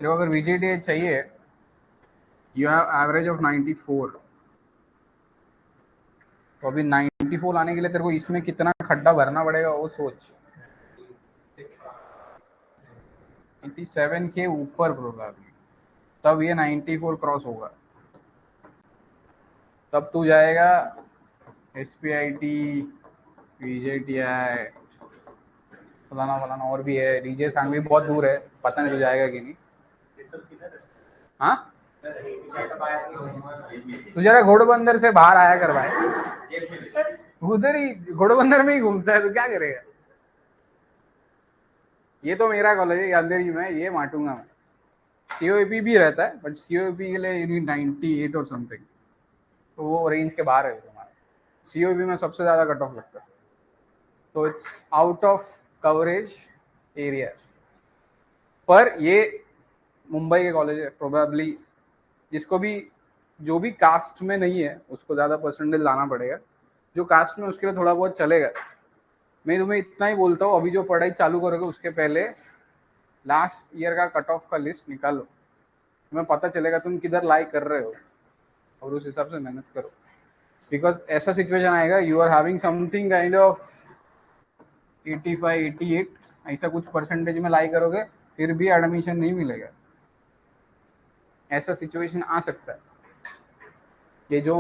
को अगर VGTH चाहिए, यू हैव एवरेज ऑफ 94, तो अभी 94 लाने के लिए तेरे को इसमें कितना खड्डा भरना पड़ेगा वो सोच। 87 के ऊपर प्रोबेबली, तब ये 94 क्रॉस होगा, तब तू जाएगा SPIT, VJTI, फलाना फलाना और भी है, डीजे सांग भी बहुत दूर है, पता नहीं तू जाएगा कि नहीं। हाँ, तू जरा घोड़बंदर से बाहर आया कर भाई, उधर ही घोड़बंदर में ही घूमता है, तो क्या करेगा। ये तो मेरा कॉलेज है, अंधेरी में, ये बांटूंगा मैं। COAP भी रहता है, बट COAP के लिए यू नीड 98 और समथिंग, तो वो रेंज के बाहर है तुम्हारा। COAP में सबसे ज्यादा कट ऑफ लगता है, तो it's out of coverage area. पर ये मुंबई के कॉलेज है, प्रोबेबली जिसको भी, जो भी कास्ट में नहीं है उसको ज्यादा परसेंटेज लाना पड़ेगा, जो कास्ट में उसके लिए थोड़ा बहुत चलेगा। मैं तुम्हें इतना ही बोलता हूँ, अभी जो पढ़ाई चालू करोगे उसके पहले लास्ट ईयर का कट ऑफ का लिस्ट निकालो, तुम्हें पता चलेगा तुम किधर लाई कर रहे हो, और उस हिसाब से मेहनत करो। बिकॉज ऐसा सिचुएशन आएगा, you are having something kind of 85, 88, ऐसा कुछ परसेंटेज में लाई करोगे, फिर भी एडमिशन नहीं मिलेगा। ऐसा सिचुएशन आ सकता है। ये जो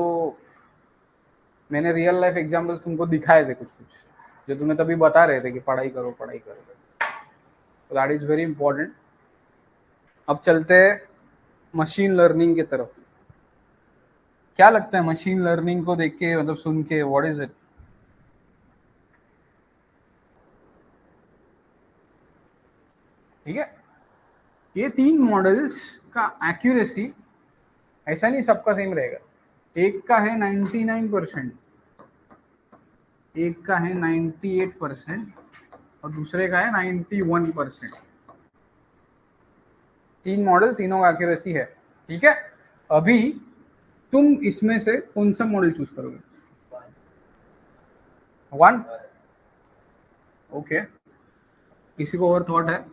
मैंने रियल लाइफ एग्जाम्पल्स तुमको दिखाए थे, कुछ कुछ जो तुम्हें तभी बता रहे थे कि पढ़ाई करो पढ़ाई करो, तो दैट इज वेरी इंपॉर्टेंट। अब चलते हैं मशीन लर्निंग की तरफ। क्या लगता है मशीन लर्निंग को देख के, मतलब सुन के, व्हाट इज इट? ठीक है, ये 3 मॉडल्स का एक्यूरेसी ऐसा नहीं सबका सेम रहेगा। एक का है 99%, एक का है 98% और दूसरे का है 91%। 3 मॉडल, तीनों का एक्यूरेसी है। ठीक है, अभी तुम इसमें से कौन सा मॉडल चूज करोगे? 1, ओके। किसी को और थॉट है?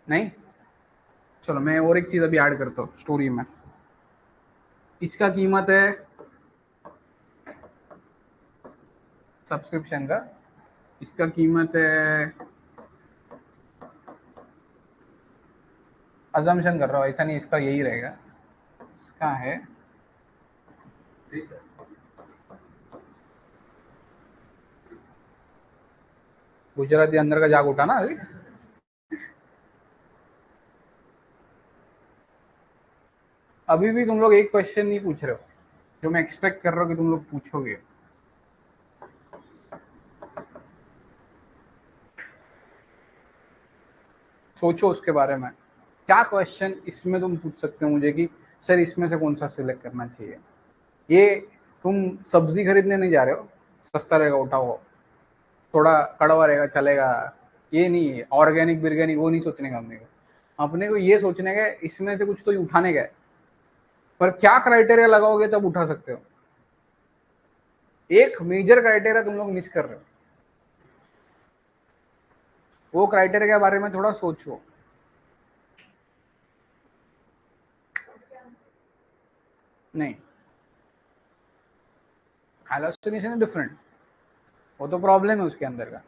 नहीं, चलो मैं और एक चीज अभी ऐड करता हूँ स्टोरी में। इसका कीमत है सब्सक्रिप्शन का, इसका कीमत है, अजम्पशन कर रहा हूँ, ऐसा नहीं इसका यही रहेगा, इसका है गुजराती अंदर का जाग उठा ना अभी। अभी भी तुम लोग एक क्वेश्चन नहीं पूछ रहे हो जो मैं एक्सपेक्ट कर रहा हूँ कि तुम लोग पूछोगे। सोचो उसके बारे में, क्या क्वेश्चन इसमें तुम पूछ सकते हो मुझे कि सर इसमें से कौन सा सिलेक्ट करना चाहिए। ये तुम सब्जी खरीदने नहीं जा रहे हो, सस्ता रहेगा उठाओ, थोड़ा कड़वा रहेगा चलेगा, ये नहीं है ऑर्गेनिक बिर्गेनिक, वो नहीं सोचने का अपने को ये सोचने का इसमें से कुछ तो उठाने का है। पर क्या क्राइटेरिया लगाओगे तब उठा सकते हो। एक मेजर क्राइटेरिया तुम लोग मिस कर रहे हो, वो क्राइटेरिया के बारे में थोड़ा सोचो। नहीं, हैलोसिनेशन डिफरेंट, वो तो प्रॉब्लम है उसके अंदर का।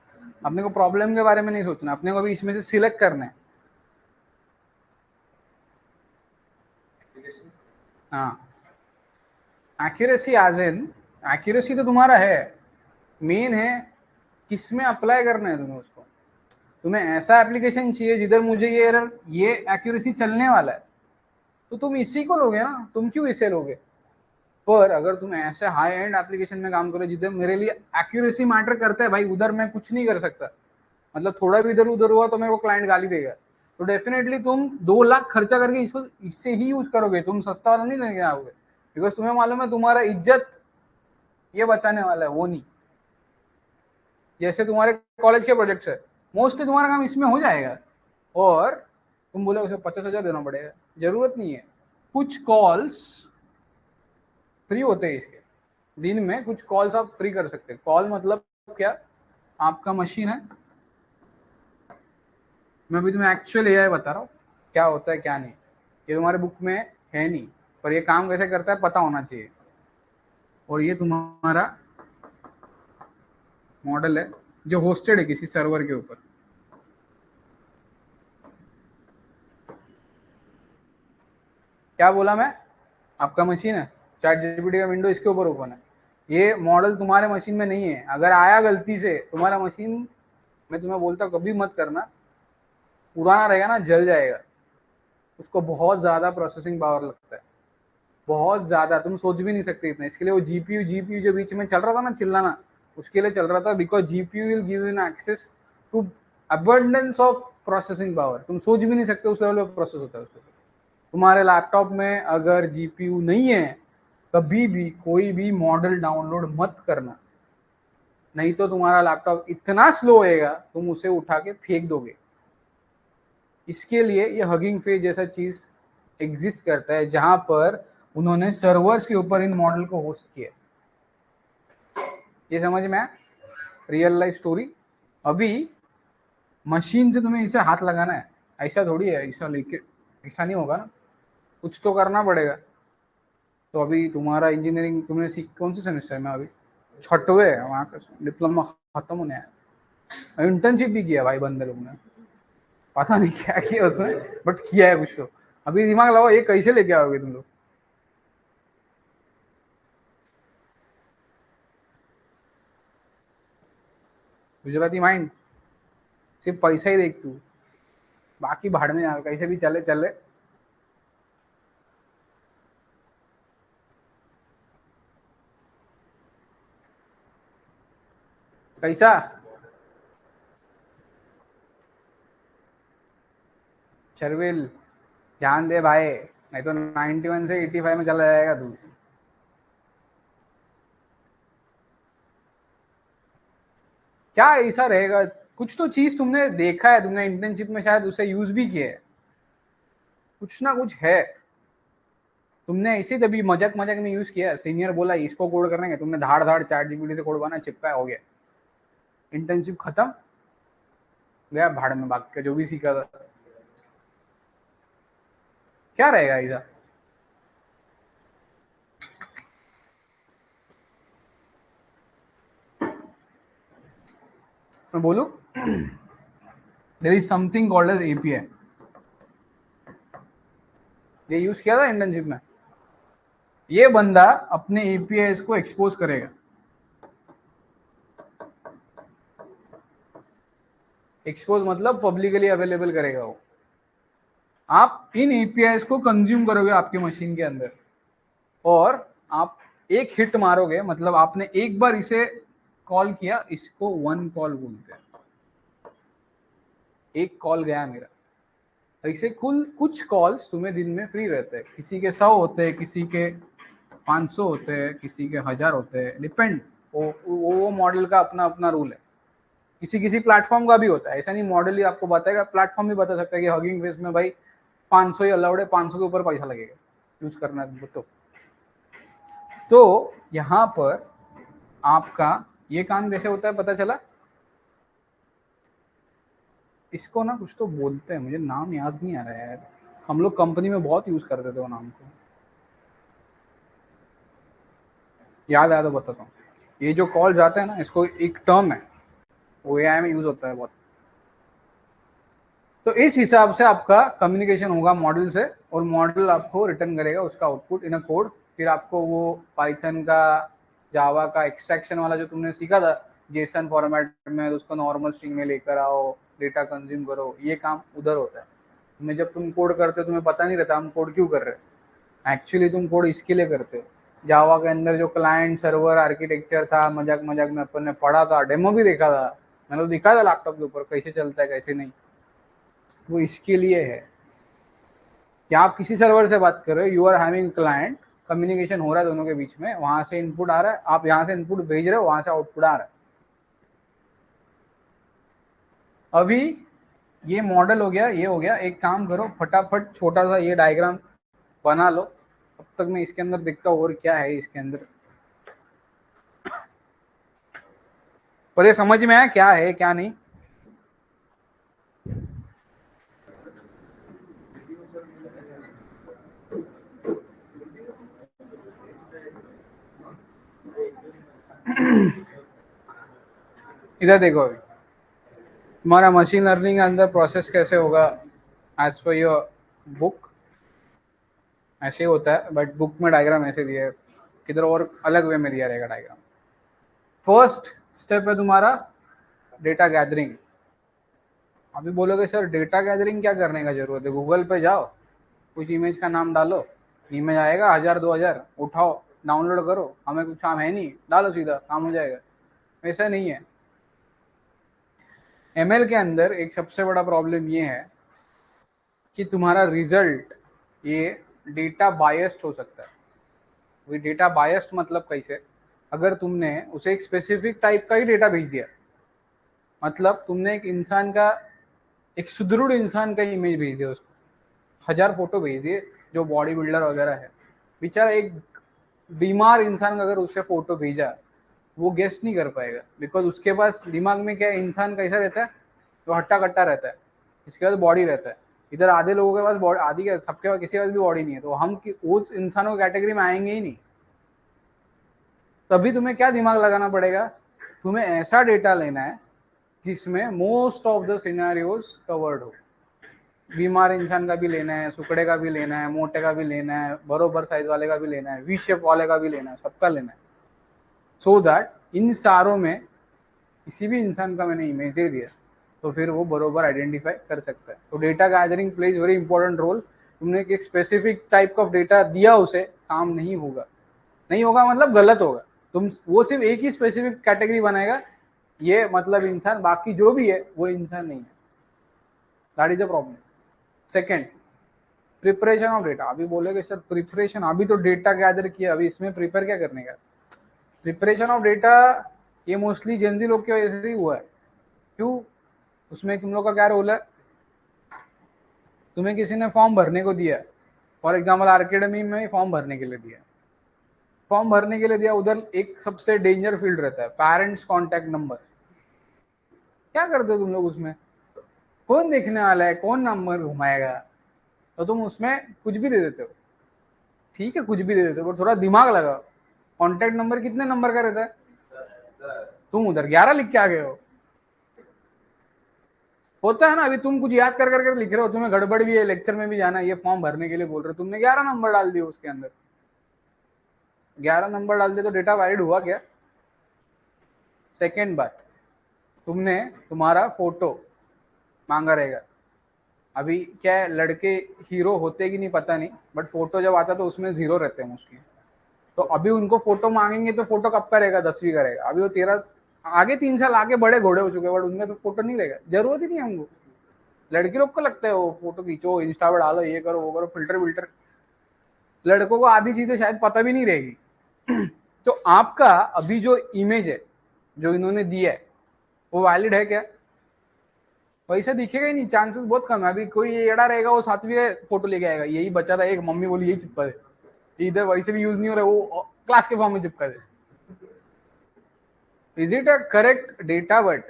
अपने को प्रॉब्लम के बारे में नहीं सोचना, अपने को भी इसमें से सिलेक्ट करना है। हाँ, एक्यूरेसी एज इन, एक्यूरेसी तो तुम्हारा है, मेन है किसमें अप्लाई करना है तुम्हें उसको। तुम्हें ऐसा एप्लीकेशन चाहिए जिधर मुझे ये एक्यूरेसी चलने वाला है, तो तुम इसी को लोगे ना, तुम क्यों इसे लोगे। पर अगर तुम ऐसे हाई एंड एप्लीकेशन में काम करो जिधर मेरे लिए एक्यूरेसी मैटर करता है भाई, उधर मैं कुछ नहीं कर सकता, मतलब थोड़ा भी इधर उधर हुआ तो मेरे को क्लाइंट गाली देगा, तो डेफिनेटली तुम 2 लाख खर्चा करके इसको इससे ही यूज करोगे, तुम सस्ता वाला नहीं लेके आओगे। बिकॉज तुम्हें मालूम है तुम्हारा इज्जत ये बचाने वाला है, वो नहीं। जैसे तुम्हारे कॉलेज के प्रोजेक्ट्स है, मोस्टली तुम्हारा काम इसमें हो जाएगा, और तुम बोले उसे 50,000 देना पड़ेगा, जरूरत नहीं है। कुछ कॉल्स फ्री होते हैं इसके, दिन में कुछ कॉल्स आप फ्री कर सकते हैं। कॉल मतलब क्या आपका मशीन है, मैं अभी तुम्हें एक्चुअल एआई बता रहा हूँ क्या होता है क्या नहीं। ये तुम्हारे बुक में है नहीं, पर ये काम कैसे करता है पता होना चाहिए। और ये तुम्हारा मॉडल है जो होस्टेड है किसी सर्वर के ऊपर। क्या बोला मैं, आपका मशीन है, चैट जीपीटी का विंडो इसके ऊपर ओपन है। ये मॉडल तुम्हारे मशीन में नहीं है। अगर आया गलती से तुम्हारा मशीन, मैं तुम्हें बोलता हूँ कभी मत करना, पुराना रहेगा ना जल जाएगा। उसको बहुत ज्यादा प्रोसेसिंग पावर लगता है, बहुत ज्यादा, तुम सोच भी नहीं सकते इतना। इसके लिए वो जीपीयू जो बीच में चल रहा था ना चिल्लाना, उसके लिए चल रहा था, because GPU will give you access to abundance of processing power. तुम सोच भी नहीं सकते उस लेवल पे प्रोसेस होता है उसको। तुम्हारे लैपटॉप में अगर जीपीयू नहीं है, कभी भी कोई भी मॉडल डाउनलोड मत करना, नहीं तो तुम्हारा लैपटॉप इतना स्लो होएगा तुम उसे उठा के फेंक दोगे। इसके लिए ये हगिंग फेस जैसा चीज एग्जिस्ट करता है, जहां पर उन्होंने सर्वर्स के ऊपर इन मॉडल को होस्ट किया। ये समझ में आया, रियल लाइफ स्टोरी। अभी मशीन से तुम्हें इसे हाथ लगाना है, ऐसा थोड़ी है, ऐसा लेके ऐसा नहीं होगा ना, कुछ तो करना पड़ेगा। तो अभी तुम्हारा इंजीनियरिंग तुमने सीख कौन से सेमेस्टर में, अभी छठवे है, वहाँ का डिप्लोमा खत्म होने आया। इंटर्नशिप भी किया भाई बंदे लोग ने, पता नहीं क्या किया उसमें, बट किया है कुछ तो। अभी दिमाग लगाओ ये कैसे लेके आओगे तुम लोग। गुजराती माइंड, सिर्फ पैसा ही देख तू, बाकी भाड़ में यार कैसे भी चले चले। कैसा शर्विल, ध्यान दे भाई, नहीं तो 91 से 85 में चला जाएगा तू। क्या ऐसा रहेगा, कुछ तो चीज तुमने देखा है, तुमने इंटर्नशिप में शायद उसे यूज भी किया है, कुछ ना कुछ है। तुमने ऐसे तभी मजाक मजाक में यूज किया, सीनियर बोला इसको कोड करने का, तुमने धाड़ धाड़ चैट जीपीटी से कोड बना, चिपका, हो गया, इंटर्नशिप खत्म, गया भाड़ में भाग के जो भी सीखा था। क्या रहेगा ऐसा। मैं बोलू, there is something called as API. ये यूज किया था इंटर्नशिप में। ये बंदा अपने एपीआई को एक्सपोज करेगा, एक्सपोज मतलब पब्लिकली अवेलेबल करेगा वो। आप इन एपीआई को कंज्यूम करोगे आपके मशीन के अंदर, और आप एक हिट मारोगे, मतलब आपने एक बार इसे कॉल किया, इसको वन कॉल बोलते हैं, एक कॉल गया मेरा। ऐसे कुल कुछ कॉल्स तुम्हें दिन में फ्री रहते हैं, किसी के 100 होते हैं, किसी के 500 होते हैं, किसी के 1000 होते हैं, डिपेंड। वो मॉडल का अपना अपना रूल है। किसी किसी प्लेटफॉर्म का भी होता है, ऐसा नहीं मॉडल ही आपको बताएगा, प्लेटफॉर्म भी बता सकता है कि हगिंग फेस में भाई 500 ही अलाउड है, 500 के ऊपर पैसा लगेगा यूज करना है तो यहाँ पर आपका ये काम कैसे होता है पता चला। इसको ना कुछ तो बोलते हैं, मुझे नाम याद नहीं आ रहा है यार, हम लोग कंपनी में बहुत यूज करते थे वो नाम को, याद आया तो बताता हूँ। ये जो कॉल जाते हैं ना, इसको एक टर्म है, वो एआई में यूज होता है बहुत। तो इस हिसाब से आपका कम्युनिकेशन होगा मॉडल से, और मॉडल आपको रिटर्न करेगा उसका आउटपुट इन अ कोड। फिर आपको वो पाइथन का, जावा का एक्सट्रैक्शन वाला जो तुमने सीखा था, जेसन फॉर्मेट में उसको नॉर्मल स्ट्रिंग में लेकर आओ, डेटा कंज्यूम करो, ये काम उधर होता है। तुम्हें जब तुम कोड करते हो तुम्हें पता नहीं रहता हम कोड क्यों कर रहे हैं, एक्चुअली तुम कोड इसके लिए करते हो। जावा के अंदर जो क्लाइंट सर्वर आर्किटेक्चर था, मजाक मजाक में अपन ने पढ़ा था, डेमो भी देखा था, मैंने तो दिखा था लैपटॉप के ऊपर कैसे चलता है कैसे नहीं, वो इसके लिए है कि आप किसी सर्वर से बात कर रहे हो, you are having client, communication हो रहा है दोनों के बीच में, वहां से इनपुट आ रहा है, आप यहाँ से इनपुट भेज रहे हो, वहां से आउटपुट आ रहा है। अभी ये मॉडल हो गया, ये हो गया, एक काम करो फटाफट छोटा सा ये डायग्राम बना लो, अब तक मैं इसके अंदर देखता हूँ और क्या है इसके अंदर। पर ये समझ में आया क्या है क्या नहीं? इधर देखो, अभी तुम्हारा मशीन लर्निंग के अंदर प्रोसेस कैसे होगा एज पर योर बुक, ऐसे होता है, बट बुक में डायग्राम ऐसे दिया है, किधर और अलग वे में दिया रहेगा डायग्राम। फर्स्ट स्टेप है तुम्हारा डेटा गैदरिंग। अभी बोलोगे सर डेटा गैदरिंग क्या करने का जरूरत है? गूगल पे जाओ, कुछ इमेज का नाम डालो, इमेज आएगा 1000 2000, उठाओ डाउनलोड करो, हमें कुछ काम है नहीं, डालो सीधा काम हो जाएगा। ऐसा नहीं है। एमएल के अंदर एक सबसे बड़ा प्रॉब्लम ये है कि तुम्हारा रिजल्ट ये डेटा बायस्ड हो सकता है। वो डेटा बायस्ड मतलब कैसे? अगर तुमने उसे एक स्पेसिफिक टाइप का ही डेटा भेज दिया, मतलब तुमने एक इंसान का, एक सुदृढ़ इंसान का इमेज भेज दिया उसको, 1000 फोटो भेज दिए जो बॉडी बिल्डर वगैरह है, बेचारा एक बीमार इंसान का अगर उससे फोटो भेजा, वो गेस नहीं कर पाएगा, बिकॉज उसके पास दिमाग में क्या, इंसान कैसा रहता है, तो हट्टा कट्टा रहता है, इसके पास बॉडी रहता है। इधर आधे लोगों के पास बॉडी, आधी क्या सबके पास, किसी के पास भी बॉडी नहीं है, तो हम उस इंसानों की कैटेगरी में आएंगे ही नहीं। तभी तुम्हें क्या दिमाग लगाना पड़ेगा, तुम्हें ऐसा डेटा लेना है जिसमें most of the scenarios covered हो। बीमार इंसान का भी लेना है, सुकड़े का भी लेना है, मोटे का भी लेना है, बरोबर साइज वाले का भी लेना है, वी शेप वाले का भी लेना है, सबका लेना है, सो दैट इन सारों में किसी भी इंसान का मैंने इमेज दे दिया तो फिर वो बरोबर आइडेंटिफाई कर सकता है। तो data gathering plays very important role. तुमने एक स्पेसिफिक टाइप ऑफ डेटा दिया, उसे काम नहीं होगा, नहीं होगा मतलब गलत होगा। तुम वो सिर्फ एक ही स्पेसिफिक कैटेगरी बनाएगा, ये मतलब इंसान, बाकी जो भी है वो इंसान नहीं है। That is a problem. Second, preparation of data. अभी बोलेगे सर प्रिपरेशन, अभी तो डेटा गैदर किया, अभी इसमें प्रिपेयर क्या करने का? प्रिपरेशन ऑफ डेटा ये मोस्टली जेनजी लोग की वजह से ही हुआ है। क्यों? उसमें तुम लोग का क्या रोल है? तुम्हें किसी ने फॉर्म भरने को दिया, फॉर एग्जाम्पल अकेडमी में फॉर्म भरने के लिए दिया, फॉर्म भरने के लिए दिया, उधर एक सबसे डेंजर फील्ड रहता है पेरेंट्स कॉन्टैक्ट नंबर। क्या करते हो तुम लोग उसमें? कौन देखने वाला है, कौन नंबर घुमाएगा? तो तुम उसमें कुछ भी दे देते हो। ठीक है कुछ भी दे देते हो, पर थोड़ा दिमाग लगाओ। कॉन्टैक्ट नंबर कितने नंबर का रहता है? तुम उधर 11 लिख के आ गए हो। होता है ना, अभी तुम कुछ याद कर कर लिख रहे हो, तुम्हें गड़बड़ भी है, लेक्चर में भी जाना है, ये फॉर्म भरने के लिए बोल रहे हो, तुमने 11 नंबर डाल दिए उसके अंदर। 11 नंबर डाल दिए तो डेटा वैलिड हुआ क्या? सेकेंड बात, तुमने तुम्हारा फोटो मांगा रहेगा। अभी क्या है, लड़के हीरो होते कि नहीं पता नहीं, बट फोटो जब आता तो उसमें 0 रहते हैं मोस्टली। तो अभी उनको फोटो मांगेंगे तो फोटो कब का रहेगा? 10वीं का रहेगा। अभी वो 13 आगे 3 साल आगे बड़े घोड़े हो चुके हैं, बट उनमें तो फोटो नहीं रहेगा, जरूरत ही नहीं है हमको। लड़की लोग को लगता है वो फोटो खींचो, इंस्टा पर डालो, ये करो वो करो, फिल्टर विल्टर। लड़कों को आधी चीजें शायद पता भी नहीं रहेगी। तो आपका अभी जो इमेज है जो इन्होंने दिया है वो वैलिड है क्या? वैसा दिखेगा ही नहीं, चांसेस बहुत कम है। अभी कोई एड़ा रहेगा वो 7वीं फोटो लेके आएगा, यही बचा था एक, मम्मी बोली यही चिपका दे, इधर वैसे भी यूज नहीं हो रहा, वो क्लास के फॉर्म में चिपका दे। Is it a correct data? But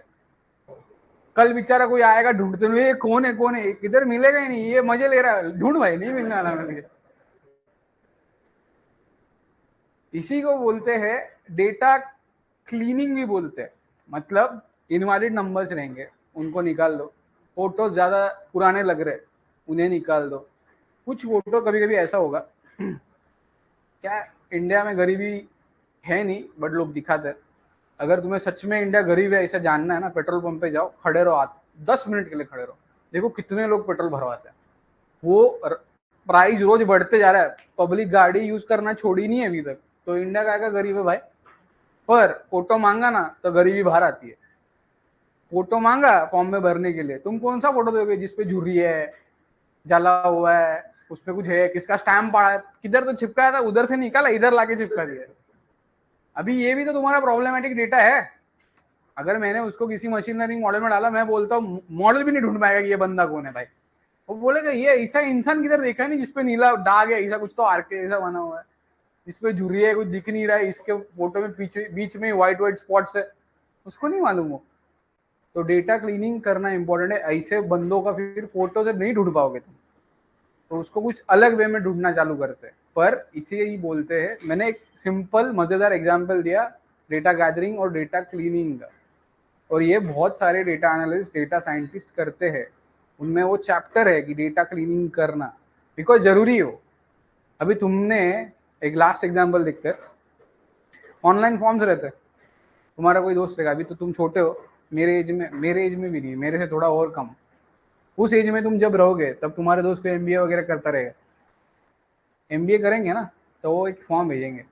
कल बेचारा कोई आएगा ढूंढते हुए, ये कौन है कौन है, किधर मिलेगा ही नहीं, ये मजे ले रहा है, ढूंढ भाई, नहीं मिलने वाला मुझे। इसी को बोलते हैं डेटा क्लीनिंग भी बोलते हैं। मतलब इनवैलिड नंबर्स रहेंगे उनको निकाल दो, फोटो ज्यादा पुराने लग रहे उन्हें निकाल दो। कुछ फोटो कभी कभी ऐसा होगा, क्या इंडिया में गरीबी है नहीं, बट लोग दिखाते हैं। अगर तुम्हें सच में इंडिया गरीब है ऐसा जानना है ना, पेट्रोल पंप पे जाओ, खड़े रहो, 10 मिनट के लिए खड़े रहो, देखो कितने लोग पेट्रोल भरवाते हैं। वो प्राइस रोज बढ़ते जा रहा है, पब्लिक गाड़ी यूज करना छोड़ी नहीं है अभी तक, तो इंडिया का गरीब है भाई। पर फोटो मांगा ना तो गरीबी बाहर आती है। फोटो मांगा फॉर्म में भरने के लिए, तुम कौन सा फोटो दोगे जिसपे झुर्री है, जला हुआ है, उसपे कुछ है, किसका स्टैम्प पड़ा है, किधर तो चिपकाया था उधर से निकाला इधर लाके चिपका दिया। अभी ये भी तो तुम्हारा प्रॉब्लमेटिक डेटा है। अगर मैंने उसको किसी मशीन लर्निंग मॉडल में डाला, मैं बोलता हूँ मॉडल भी नहीं ढूंढ पाएगा कि ये बंदा कौन है भाई। वो बोलेगा ये ऐसा इंसान किधर देखा नहीं जिसपे नीला दाग है, ऐसा कुछ तो आर्के ऐसा बना हुआ है, जिसपे झुर्री है, कुछ दिख नहीं रहा है, इसके फोटो में पीछे बीच में व्हाइट व्हाइट स्पॉट्स है। उसको नहीं मालूम हो। तो डेटा क्लीनिंग करना इंपॉर्टेंट है। ऐसे बंदों का फिर फोटो से नहीं ढूंढ पाओगे तुम, तो उसको कुछ अलग वे में ढूंढना चालू करते हैं। पर इसे ही बोलते हैं, मैंने एक सिंपल मजेदार एग्जांपल दिया डेटा गैदरिंग और डेटा क्लीनिंग का, और ये बहुत सारे डेटा एनालिस्ट डेटा साइंटिस्ट करते हैं, उनमें वो चैप्टर है कि डेटा क्लीनिंग करना बिकॉज जरूरी हो। अभी तुमने एक लास्ट एग्जांपल देखते हैं, ऑनलाइन फॉर्म्स रहते हैं, तुम्हारा कोई दोस्त रहेगा, अभी तो तुम छोटे हो, मेरे एज में भी नहीं, मेरे से थोड़ा और कम, उस एज में तुम जब रहोगे तब तुम्हारे दोस्त को एमबीए वगैरह करता रहेगा, एमबीए करेंगे ना, तो वो एक फॉर्म भेजेंगे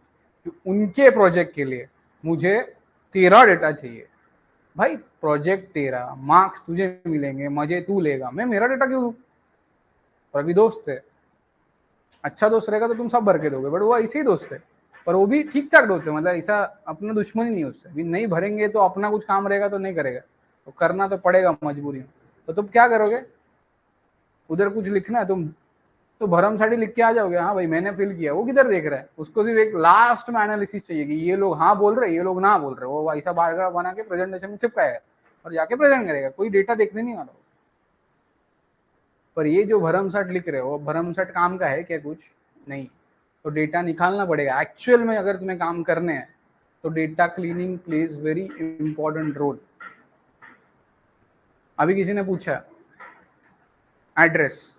कि उनके प्रोजेक्ट के लिए मुझे 13 डेटा चाहिए। भाई प्रोजेक्ट तेरा, मार्क्स तुझे मिलेंगे, मजे तू लेगा, मैं मेरा डेटा क्यों दूं? और अभी दोस्त है, अच्छा दोस्त रहेगा तो तुम सब भर के दोगे, बट वो ऐसे ही दोस्त है, पर वो भी ठीक ठाक दोस्त है, मतलब ऐसा अपना दुश्मन ही नहीं उससे। अभी नहीं भरेंगे तो अपना कुछ काम रहेगा तो नहीं करेगा, तो करना तो पड़ेगा मजबूरी में। तो तुम क्या करोगे, उधर कुछ लिखना है तुम तो भरमसाटी लिख के आ जाओगे, हाँ भाई मैंने फिल किया, वो किधर देख रहा है? उसको सिर्फ एक लास्ट में एनालिसिस चाहिए कि ये लोग हाँ बोल रहे, ये लोग ना बोल रहे, वो ऐसा बारग्राफ बना के प्रेजेंटेशन में चिपकाएगा और जाके प्रेजेंट करेगा, कोई डेटा देखने नहीं वाला। पर ये जो भरमसाट लिख रहे हो, भरमसाट काम का है क्या? कुछ नहीं। तो डेटा निकालना पड़ेगा एक्चुअल में, अगर तुम्हें काम करने हैं तो data cleaning plays very important role. अभी किसी ने पूछा एड्रेस,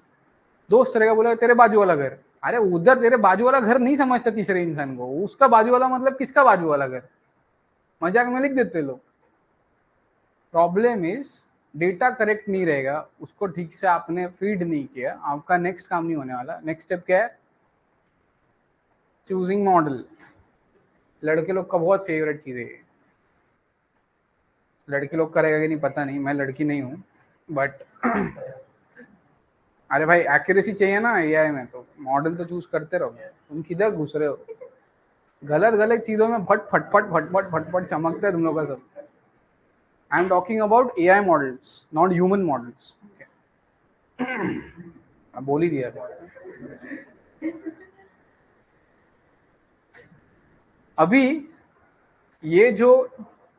दोस्त रहेगा, बोला तेरे बाजू वाला घर, अरे उधर तेरे बाजू वाला घर नहीं समझता तीसरे इंसान को, उसका बाजू वाला मतलब किसका बाजू वाला घर, मजाक में लिख देते लोग। प्रॉब्लम इज डेटा करेक्ट नहीं रहेगा, उसको ठीक से आपने फीड नहीं किया, आपका नेक्स्ट काम नहीं होने वाला। नेक्स्ट स्टेप क्या है? Choosing model. लड़के लोग का बहुत फेवरेट चीज है, लड़के लोग करेगा कि नहीं पता नहीं, मैं लड़की नहीं हूँ, बट अरे भाई एक्यूरेसी चाहिए ना एआई में, तो मॉडल तो चूज करते रहो। तुम किधर घुस रहे हो? गलत गलत चीजों में फट फट फट फट फट फट फट चमकता है तुम लोग का सब। I am talking about AI models, not human models. अब बोल ही दिया। अभी ये जो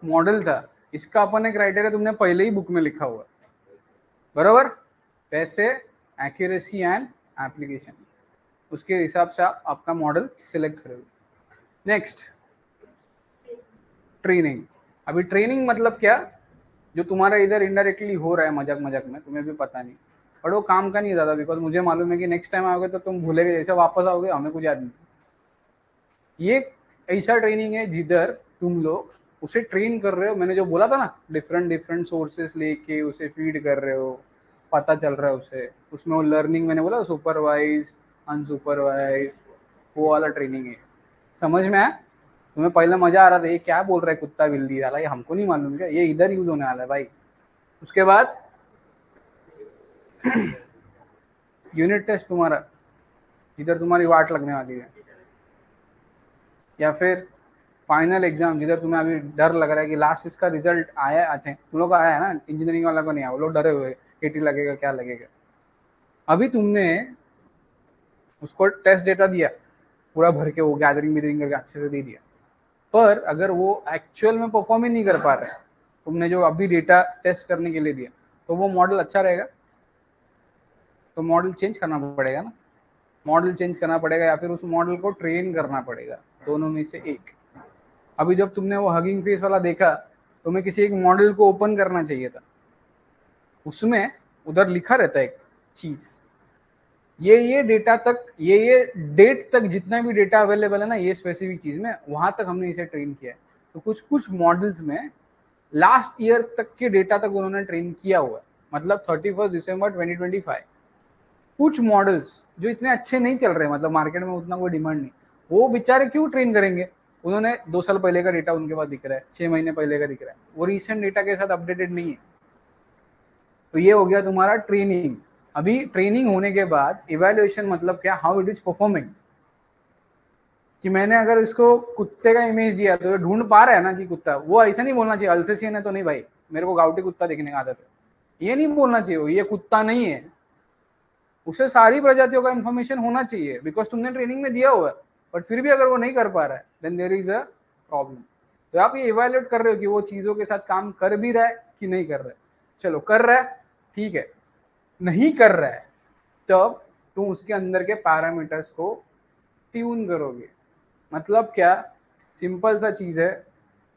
मॉडल था, इसका अपन ने क्राइटेरिया तुमने पहले ही बुक में लिखा हुआ, बराबर? पैसे, एक्यूरेसी एंड एप्लीकेशन, उसके हिसाब से आप आपका मॉडल सिलेक्ट करोगे। Next training. अभी ट्रेनिंग मतलब क्या? जो तुम्हारा इधर इनडायरेक्टली हो रहा है मजाक मजाक में, तुम्हें भी पता नहीं, बट वो काम का नहीं ज़्यादा, बिकॉज मुझे मालूम है कि नेक्स्ट टाइम आओगे तो तुम भूलेगे, जैसे वापस आओगे हमें कुछ याद नहीं। ये ऐसा ट्रेनिंग है जिधर तुम लोग उसे ट्रेन कर रहे हो, मैंने जो बोला था ना, डिफरेंट डिफरेंट सोर्सेस लेके उसे फीड कर रहे हो, पता चल रहा है उसे, उसमें वो लर्निंग मैंने बोला सुपरवाइज अनसुपरवाइज, वो वाला ट्रेनिंग है। समझ में आया? तुम्हें पहले मजा आ रहा था ये क्या बोल रहा है कुत्ता बिल्ली वाला, ये हमको नहीं मालूम क्या, ये इधर यूज होने वाला है भाई। उसके बाद यूनिट टेस्ट तुम्हारा, जिधर तुम्हारी वाट लगने वाली है, या फिर फाइनल एग्जाम जिधर तुम्हें अभी डर लग रहा है कि लास्ट इसका रिजल्ट आया। अच्छा तुम लोग का आया है ना, इंजीनियरिंग वाला को नहीं आया, वो लोग डरे हुए 80 लगेगा क्या लगेगा। अभी तुमने उसको टेस्ट डेटा दिया पूरा भर के, वो गैदरिंग वैदरिंग करके अच्छे से दे दिया, पर अगर वो एक्चुअल में परफॉर्म ही नहीं कर पा रहा है, तुमने जो अभी डेटा टेस्ट करने के लिए दिया, तो वो मॉडल अच्छा रहेगा? तो मॉडल चेंज करना पड़ेगा ना, मॉडल चेंज करना पड़ेगा या फिर उस मॉडल को ट्रेन करना पड़ेगा, दोनों में से एक। अभी जब तुमने वो हगिंग फेस वाला देखा, तुम्हें किसी एक मॉडल को ओपन करना चाहिए था, उसमें उधर लिखा रहता है एक चीज, ये डेटा तक, ये डेट तक जितना भी डेटा अवेलेबल है ना ये स्पेसिफिक चीज में, वहां तक हमने इसे ट्रेन किया है। तो कुछ कुछ मॉडल्स में लास्ट ईयर तक के डेटा तक उन्होंने ट्रेन किया हुआ है, मतलब 31 दिसंबर 2025। कुछ मॉडल्स जो इतने अच्छे नहीं चल रहे, मतलब मार्केट में उतना कोई डिमांड नहीं, वो बेचारे क्यों ट्रेन करेंगे? उन्होंने 2 साल पहले का डेटा उनके पास दिख रहा है, 6 महीने पहले का दिख रहा है, वो रिसेंट डेटा के साथ अपडेटेड नहीं है। तो ये हो गया तुम्हारा ट्रेनिंग। अभी ट्रेनिंग होने के बाद इवैल्यूएशन मतलब क्या? How it is performing. कि मैंने अगर इसको कुत्ते का इमेज दिया तो ये ढूंढ पा रहा है ना कि कुत्ता, वो ऐसा नहीं बोलना चाहिए अल्सेशियन है तो नहीं भाई, मेरे को गाउटी कुत्ता देखने का आदत है, ये नहीं बोलना चाहिए ये कुत्ता नहीं है। उसे सारी प्रजातियों का इन्फॉर्मेशन होना चाहिए, बिकॉज तुमने ट्रेनिंग में दिया हुआ है, बट फिर भी अगर वो नहीं कर पा रहा है then there is a problem. तो आप ये इवेल्युएट कर रहे हो कि वो चीज़ों के साथ काम कर भी रहा है कि नहीं कर रहा है। चलो कर रहा है, ठीक है, नहीं कर रहा है तब तुम उसके अंदर के पैरामीटर्स को ट्यून करोगे। मतलब क्या, सिंपल सा चीज़ है,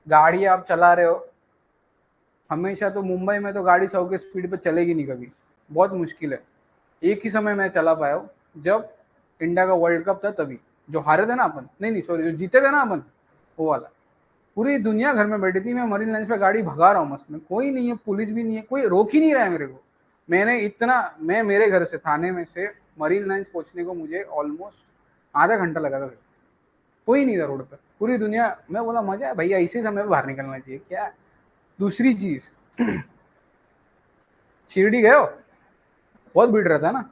गाड़ी आप चला रहे हो, हमेशा तो मुंबई में तो गाड़ी 100 की स्पीड पे चलेगी नहीं कभी, बहुत मुश्किल है। एक ही समय मैं चला पाया हूँ जब इंडिया का वर्ल्ड कप था, तभी जो हारे थे ना अपन, नहीं सॉरी, जो जीते थे ना अपन, वो वाला। पूरी दुनिया घर में बैठी थी, मैं मरीन लाइन्स पे गाड़ी भगा रहा हूँ मस्त में, कोई नहीं है, पुलिस भी नहीं है, कोई रोक ही नहीं रहा है मेरे को। मैंने इतना, मैं मेरे घर से थाने में से मरीन लाइन्स पहुंचने को मुझे ऑलमोस्ट आधा घंटा लगा था, कोई नहीं था रोड पर, पूरी दुनिया। मैं बोला मजा है भैया, इसी समय पे बाहर निकलना चाहिए क्या। दूसरी चीज, शिरडी गए हो, बहुत भीड़ रहता है ना।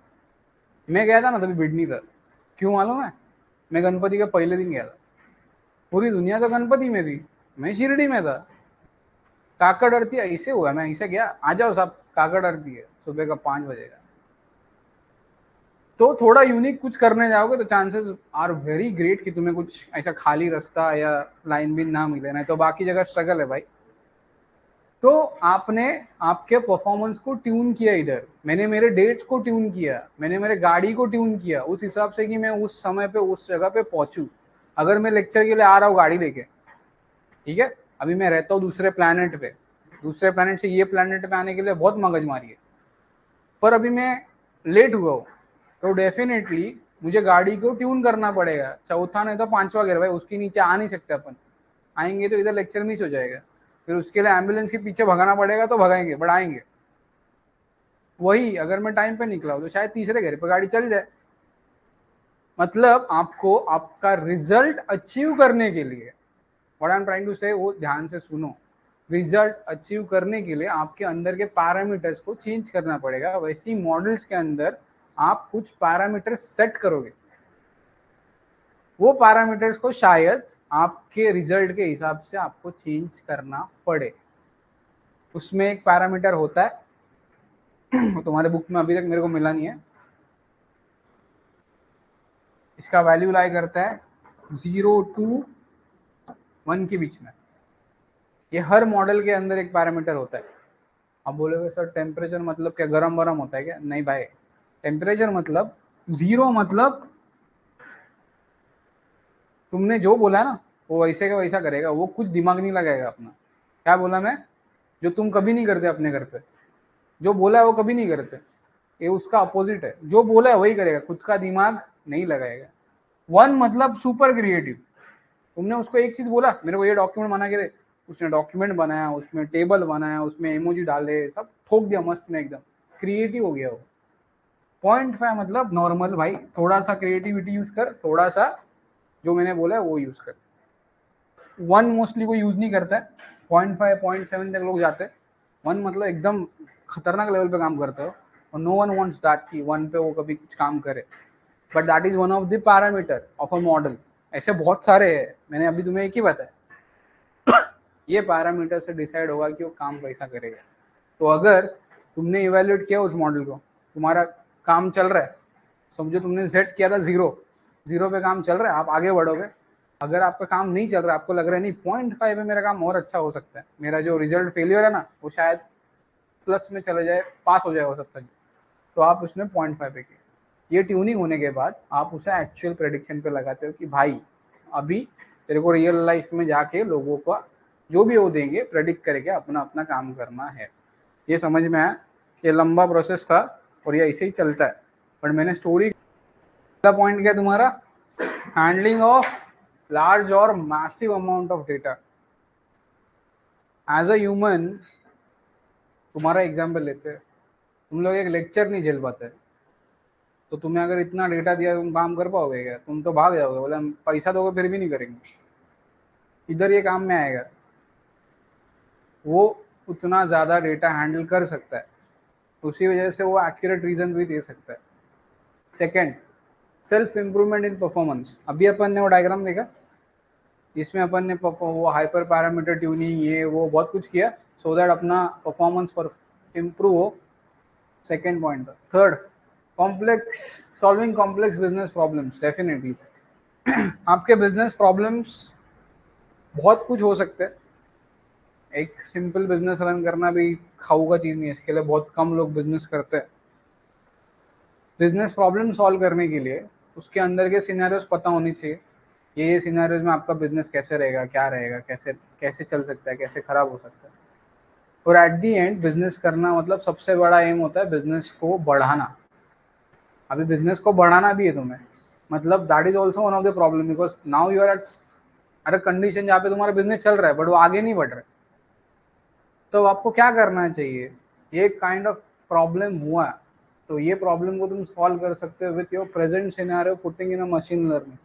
मैं गया था ना, तभी भीड़ नहीं था। क्यों मालूम है, मैं गणपति के पहले दिन गया था, पूरी दुनिया तो गणपति में थी, मैं शिरडी में था। काकड़ आरती ऐसे हुआ, मैं ऐसे गया, आ जाओ साहब काकड़ आरती है सुबह का 5 बजे का। तो थोड़ा यूनिक कुछ करने जाओगे तो चांसेस आर वेरी ग्रेट कि तुम्हें कुछ ऐसा खाली रास्ता या लाइन भी ना मिले, नहीं तो बाकी जगह स्ट्रगल है भाई। तो आपने आपके परफॉर्मेंस को ट्यून किया, इधर मैंने मेरे डेट्स को ट्यून किया, मैंने मेरे गाड़ी को ट्यून किया उस हिसाब से कि मैं उस समय पे उस जगह पे पहुंचू। अगर मैं लेक्चर के लिए आ रहा हूँ गाड़ी लेके, ठीक है, अभी मैं रहता हूँ दूसरे प्लानट पे, दूसरे प्लानट से ये प्लानट पे आने के लिए बहुत मगजमारी है, पर अभी मैं लेट हुआ हूँ, तो डेफिनेटली मुझे गाड़ी को ट्यून करना पड़ेगा। चौथा नहीं तो 5वां गियर भाई, उसके नीचे आ नहीं सकते अपन, आएंगे तो इधर लेक्चर मिस हो जाएगा, फिर उसके लिए एम्बुलेंस के पीछे भगाना पड़ेगा, तो भगाएंगे बढ़ाएंगे। वही अगर मैं टाइम पे निकला हूँ तो शायद तीसरे गियर पे गाड़ी चल जाए। मतलब आपको आपका रिजल्ट अचीव करने के लिए, what I am trying to say, वो ध्यान से सुनो, रिजल्ट अचीव करने के लिए आपके अंदर के पैरामीटर्स को चेंज करना पड़ेगा। वैसे ही मॉडल्स के अंदर आप कुछ पैरामीटर सेट करोगे, वो पैरामीटर्स को शायद आपके रिजल्ट के हिसाब से आपको चेंज करना पड़े। उसमें एक पैरामीटर होता है वो तुम्हारे बुक में अभी तक मेरे को मिला नहीं है, इसका वैल्यू लाई करता है 0 to 1 के बीच में। ये हर मॉडल के अंदर एक पैरामीटर होता है। आप बोलोगे सर टेम्परेचर मतलब क्या, गरम वरम होता है क्या? नहीं भाई, टेम्परेचर मतलब 0 मतलब तुमने जो बोला ना वो वैसे का वैसा करेगा, वो कुछ दिमाग नहीं लगाएगा अपना। क्या बोला मैं, जो तुम कभी नहीं करते अपने घर पे, जो बोला है वो कभी नहीं करते, ये उसका अपोजिट है, जो बोला है वही करेगा, खुद का दिमाग नहीं लगाएगा। 1 मतलब सुपर क्रिएटिव, तुमने उसको एक चीज बोला, मेरे को ये डॉक्यूमेंट बना के दे, उसने डॉक्यूमेंट बनाया, उसमें टेबल बनाया, उसमें इमोजी डाले, सब ठोक दिया मस्त में, एकदम क्रिएटिव हो गया वो। 0.5 मतलब नॉर्मल भाई, थोड़ा सा क्रिएटिविटी यूज कर, थोड़ा सा जो मैंने बोला है वो यूज कर। 1 मोस्टली कोई यूज नहीं करता है, 0.5 0.7 तक लोग जाते हैं। 1 मतलब एकदम खतरनाक लेवल पे काम करते हो, और नो वन वांट्स दैट कि 1 पे वो कभी कुछ काम करे, but that is one of the parameter of a model. ऐसे बहुत सारे हैं, मैंने अभी तुम्हें एक ही बताया। ये पैरामीटर से डिसाइड होगा कि वो काम कैसा करेगा। तो अगर तुमने इवेल्युएट किया उस मॉडल को, तुम्हारा काम चल रहा है, समझो तुमने सेट किया था 0 पे काम चल रहा है, आप आगे बढ़ोगे। अगर आपका काम नहीं चल रहा है, आपको लग रहा है नहीं 0.5 में मेरा काम और अच्छा हो सकता है, मेरा जो रिजल्ट फेलियर है ना वो शायद प्लस में चले जाए, पास हो जाए हो सकता है, तो आप उसमें 0.5 पे किए। ये ट्यूनिंग होने के बाद आप उसे एक्चुअल प्रेडिक्शन पे लगाते हो कि भाई अभी तेरे को रियल लाइफ में जाके लोगों का जो भी वो देंगे प्रेडिक्ट करके अपना अपना काम करना है। ये समझ में आया? ये लंबा प्रोसेस था और ये ऐसे ही चलता है, बट मैंने स्टोरी का पॉइंट क्या तुम्हारा, हैंडलिंग ऑफ लार्ज और massive amount of data. As a human, तुम्हारा एग्जाम्पल लेते हैं, तुम लोग एक लेक्चर नहीं झेल पाते, तो तुम्हें अगर इतना डेटा दिया तुम काम कर पाओगे क्या? तुम तो भाग जाओगे, बोले हम पैसा दोगे फिर भी नहीं करेंगे। इधर ये काम में आएगा, वो उतना ज़्यादा डेटा हैंडल कर सकता है, उसी वजह से वो एक्यूरेट रीजन भी दे सकता है। Second, self improvement in performance. अभी अपन ने वो डायग्राम देखा, इसमें अपन ने वो हाइपर पैरामीटर ट्यूनिंग ये वो बहुत कुछ किया, सो दैट अपना परफॉर्मेंस पर इम्प्रूव हो। Second point. Third, complex solving complex business problems. Definitely आपके बिजनेस प्रॉब्लम्स बहुत कुछ हो सकता है। एक सिंपल बिजनेस रन करना भी खाऊ का चीज़ नहीं है, इसके लिए बहुत कम लोग बिजनेस करते हैं। बिजनेस प्रॉब्लम सॉल्व करने के लिए उसके अंदर के सिनेरियोस पता होने चाहिए, ये सिनेरियोस में आपका बिजनेस कैसे रहेगा, क्या रहेगा, कैसे कैसे चल सकता है, कैसे खराब हो सकता है। और एट दी एंड बिजनेस करना मतलब सबसे बड़ा एम होता है बिजनेस को बढ़ाना। अभी बिजनेस को बढ़ाना भी है तुम्हें, मतलब that is also one of the problem, because now you are at a condition जहाँ पे तुम्हारा बिजनेस चल रहा है बट वो आगे नहीं बढ़ रहा है। तो आपको क्या करना चाहिए, ये काइंड ऑफ प्रॉब्लम हुआ, तो ये प्रॉब्लम को तुम सॉल्व कर सकते हो with your present scenario putting in a machine learning,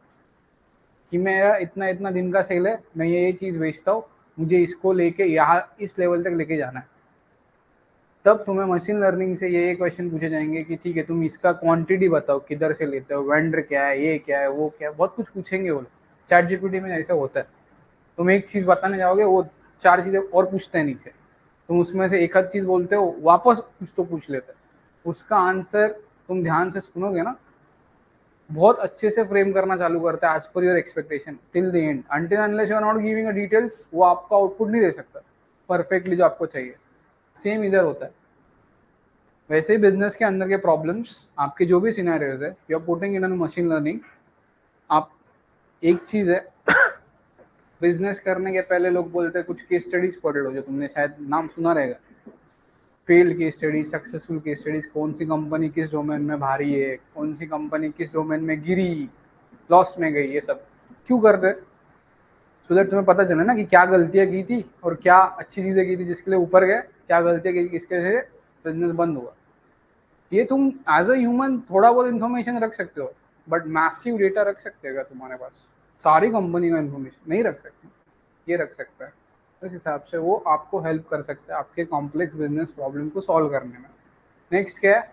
कि मेरा इतना इतना दिन का सेल है, मैं ये चीज़ बेचता हूँ, मुझे इसको लेके यहाँ इस लेवल तक लेके जाना है। तब तुम्हें मशीन लर्निंग से ये क्वेश्चन पूछे जाएंगे कि ठीक है तुम इसका क्वांटिटी बताओ, किधर से लेते हो, वेंडर क्या है, ये क्या है, वो क्या है, बहुत कुछ पूछेंगे वो। चैट जीपीटी में ऐसा होता है, तुम एक चीज़ बताने जाओगे वो 4 चीज़ें और पूछते हैं नीचे, तुम उसमें से एक आध चीज़ बोलते हो, वापस कुछ तो पूछ लेते हैं, उसका आंसर तुम ध्यान से सुनोगे ना, बहुत अच्छे से फ्रेम करना चालू करता है as per your expectation till the end, until unless you are not giving a details, वो आपका आउटपुट नहीं दे सकता परफेक्टली जो आपको चाहिए। सेम इधर होता है। वैसे ही बिजनेस के अंदर के प्रॉब्लम्स, आपके जो भी सिनेरियोज है, you are putting in machine learning. आप एक चीज है बिजनेस करने के पहले लोग बोलते हैं कुछ केस स्टडीज पढ़ लो, जो तुमने शायद नाम सुना रहेगा, failed case studies, successful case studies, कौन सी कंपनी किस डोमेन में भारी है, कौन सी कंपनी किस डोमेन में गिरी, लॉस में गई, ये सब क्यों करते, सो दैट तुम्हें पता चले ना कि क्या गलतियां की थी और क्या अच्छी चीजें की थी जिसके लिए ऊपर गए, क्या गलतियां की किसके से बिजनेस बंद हुआ। ये तुम एज अ ह्यूमन थोड़ा बहुत इन्फॉर्मेशन रख सकते हो, बट मैसिव डेटा रख सकते हो तुम्हारे पास, सारी कंपनी का इन्फॉर्मेशन नहीं रख सकते, ये रख सकता है। उस हिसाब से वो आपको हेल्प कर सकता है आपके कॉम्प्लेक्स बिजनेस प्रॉब्लम को सॉल्व करने में। नेक्स्ट क्या है,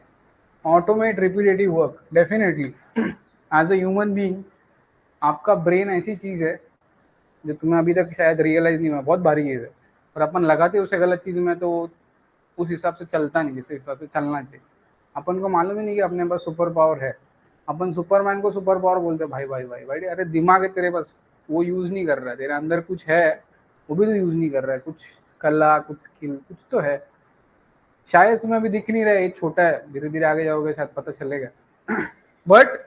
automate repetitive work. Definitely as a human being आपका ब्रेन ऐसी चीज़ है जो तुम्हें अभी तक शायद रियलाइज नहीं हुआ, बहुत भारी चीज़ है, और अपन लगाते उसे गलत चीज़ में तो उस हिसाब से चलता नहीं जिस हिसाब से चलना चाहिए। अपन को मालूम ही नहीं कि अपने पास सुपर पावर है, अपन सुपरमैन को सुपर पावर बोलते हैं, भाई भाई भाई भाई, अरे दिमाग है तेरे पास, वो यूज नहीं कर रहा है, तेरे अंदर कुछ है वो भी तो यूज नहीं कर रहा है, कुछ कला, कुछ स्किल, कुछ तो है, शायद तुम्हें अभी दिख नहीं रहा है, ये छोटा है, धीरे धीरे आगे जाओगे शायद पता चलेगा। बट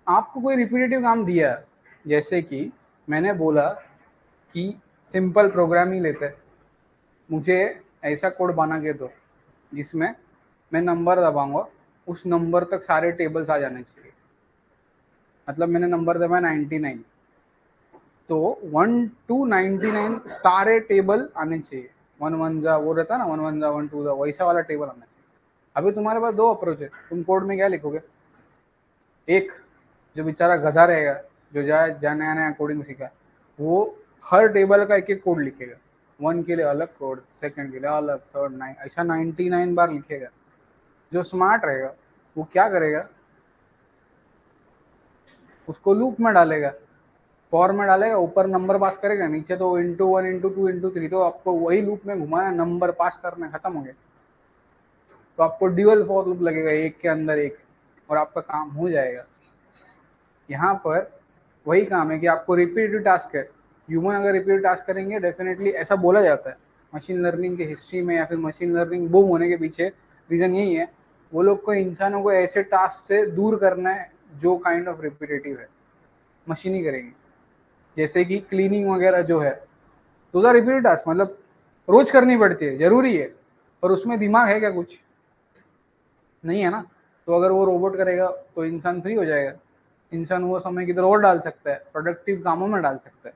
आपको कोई रिपीटेटिव काम दिया, जैसे कि मैंने बोला कि सिंपल प्रोग्रामिंग लेते हैं, मुझे ऐसा कोड बना के दो जिसमें मैं नंबर दबाऊंगा, उस नंबर तक सारे टेबल्स आ जाने चाहिए, मतलब मैंने नंबर दबाया 99, तो 1 to 99 सारे टेबल आने चाहिए, 1 1 वो रहता ना, 1 1 1 2 वैसा वाला टेबल आना चाहिए। अभी तुम्हारे पास दो अप्रोच है, तुम कोड में क्या लिखोगे, एक जो बेचारा गधा रहेगा, जो जा नया नया कोडिंग सीखा, वो हर टेबल का एक एक कोड लिखेगा, 1 के लिए अलग कोड, सेकंड के लिए अलग, थर्ड 9, ऐसा 99 बार लिखेगा। जो स्मार्ट रहेगा वो क्या करेगा, उसको लूप में डालेगा, फॉर में डालेगा, ऊपर नंबर पास करेगा, नीचे तो *1 *2 *3, तो आपको वही लूप में घुमाना, नंबर पास करना, खत्म हो गया। तो आपको ड्यूअल फॉर लूप लगेगा, एक के अंदर एक, और आपका काम हो जाएगा। यहाँ पर वही काम है कि आपको रिपीटेटिव टास्क है, ह्यूमन अगर रिपीटेटिव टास्क करेंगे, डेफिनेटली ऐसा बोला जाता है मशीन लर्निंग की हिस्ट्री में, या फिर मशीन लर्निंग बूम होने के पीछे रीजन यही है, वो लोग को इंसानों को ऐसे टास्क से दूर करना है जो काइंड ऑफ रिपीटेटिव है, मशीन ही करेगी। जैसे कि क्लीनिंग वगैरह जो है, तो रिपीटेटिव टास्क, मतलब रोज करनी पड़ती है, जरूरी है, पर उसमें दिमाग है क्या, कुछ नहीं है ना। तो अगर वो रोबोट करेगा तो इंसान फ्री हो जाएगा, इंसान वो समय किधर और डाल सकता है, प्रोडक्टिव कामों में डाल सकता है।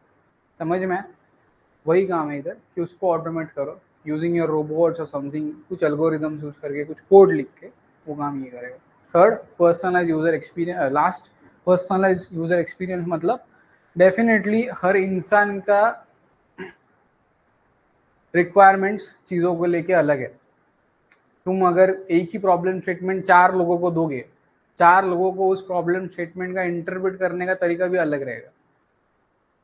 समझ में? वही काम है इधर कि उसको ऑटोमेट करो यूजिंग योर रोबोट्स और समथिंग, कुछ एल्गोरिदम्स यूज करके, कुछ कोड लिख के वो काम ये करेगा। Third, personalize user experience. Last, personalize user experience मतलब डेफिनेटली हर इंसान का रिक्वायरमेंट्स चीज़ों को लेके अलग है। तुम अगर एक ही प्रॉब्लम स्टेटमेंट 4 लोगों को दोगे, 4 लोगों को उस प्रॉब्लम स्टेटमेंट का इंटरप्रेट करने का तरीका भी अलग रहेगा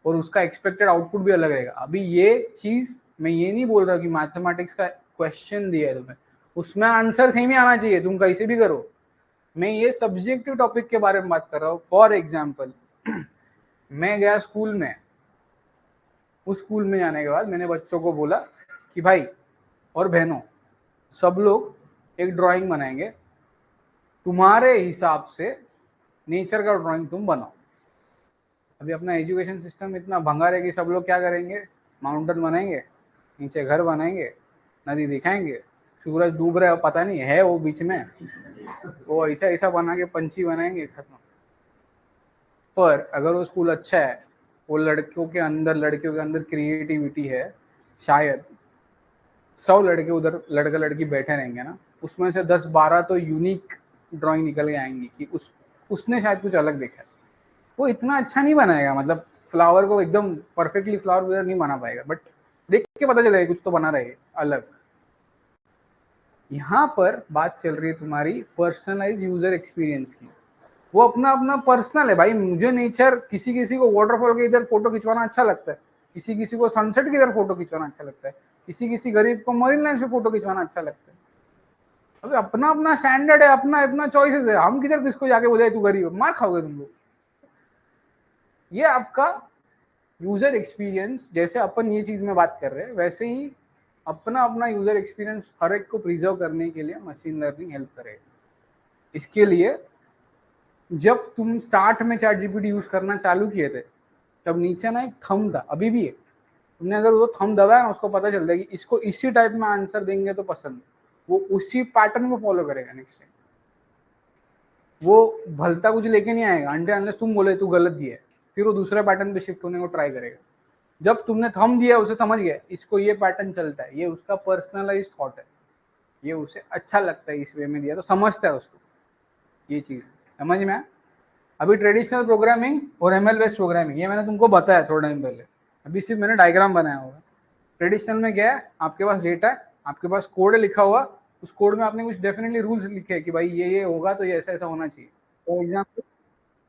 और उसका एक्सपेक्टेड आउटपुट भी अलग रहेगा। अभी ये चीज मैं ये नहीं बोल रहा कि मैथमेटिक्स का क्वेश्चन दिया है तुम्हें, उसमें आंसर सेम ही आना चाहिए, तुम कैसे भी करो। मैं ये सब्जेक्टिव टॉपिक के बारे में बात कर रहा हूँ। फॉर एग्जाम्पल मैं गया स्कूल में, उस स्कूल में जाने के बाद मैंने बच्चों को बोला कि भाई और बहनों, सब लोग एक ड्राइंग बनाएंगे, तुम्हारे हिसाब से नेचर का ड्राइंग तुम बनाओ। अभी अपना एजुकेशन सिस्टम इतना भंगार है कि सब लोग क्या करेंगे, माउंटेन बनाएंगे, नीचे घर बनाएंगे, नदी दिखाएंगे, सूरज डूब रहा है पता नहीं है वो बीच में, वो ऐसा ऐसा बना के पंछी बनाएंगे, खत्म। पर अगर वो स्कूल अच्छा है, वो लड़कियों के अंदर क्रिएटिविटी है, शायद 100 लड़के उधर लड़का लड़की बैठे रहेंगे ना, उसमें से 10-12 तो यूनिक ड्राइंग निकल के आएंगी कि उसने शायद कुछ अलग देखा है। वो इतना अच्छा नहीं बनाएगा, मतलब फ्लावर को एकदम परफेक्टली फ्लावर नहीं बना पाएगा, बट देख के पता चलेगा कुछ तो बना रहे अलग। यहाँ पर बात चल रही है तुम्हारी पर्सनलाइज यूजर एक्सपीरियंस की। वो अपना अपना पर्सनल है भाई। मुझे नेचर, किसी किसी को वाटरफॉल के इधर फोटो खिंचवाना अच्छा लगता है, किसी किसी को सनसेट के इधर फोटो खिंचवाना अच्छा लगता है, किसी किसी गरीब को मरीन लाइन पे फोटो खिंचवाना अच्छा लगता है। अभी अपना अपना स्टैंडर्ड है, अपना अपना चॉइसेस है। हम किधर किसको जाके बोले तू गरीब, मार खाओगे तुम लोग। ये आपका यूजर एक्सपीरियंस, जैसे अपन ये चीज में बात कर रहे हैं, वैसे ही अपना अपना यूजर एक्सपीरियंस हर एक को प्रिजर्व करने के लिए मशीन लर्निंग हेल्प करेगा। इसके लिए जब तुम स्टार्ट में चैट जीपीटी यूज करना चालू किए थे, तब नीचे ना एक थंब था, अभी भी है, तुमने अगर वो थंब दबाया ना, उसको पता चलता है कि इसको इसी टाइप में आंसर देंगे तो पसंद, वो उसी पैटर्न को फॉलो करेगा नेक्स्ट टाइम। वो भलता कुछ लेके नहीं आएगा अंडे अनलेस तुम बोले तू गलत दिया है, फिर वो दूसरे पैटर्न पे शिफ्ट होने को ट्राई करेगा। जब तुमने थंब दिया, उसे समझ गया इसको ये पैटर्न चलता है, ये उसका पर्सनलाइज थॉट है, ये उसे अच्छा लगता है इस वे में दिया, तो समझता है उसको। ये चीज समझ में आया? अभी ट्रेडिशनल प्रोग्रामिंग और एमएल बेस्ड प्रोग्रामिंग, ये मैंने तुमको बताया थोड़ा टाइम पहले, अभी सिर्फ मैंने डायग्राम बनाया होगा। ट्रेडिशनल में क्या है, आपके पास डेटा है, आपके पास कोड लिखा हुआ, उस कोड में आपने कुछ डेफिनेटली रूल्स लिखे हैं कि भाई ये होगा तो ये ऐसा ऐसा होना चाहिए। तो एग्जाम्पल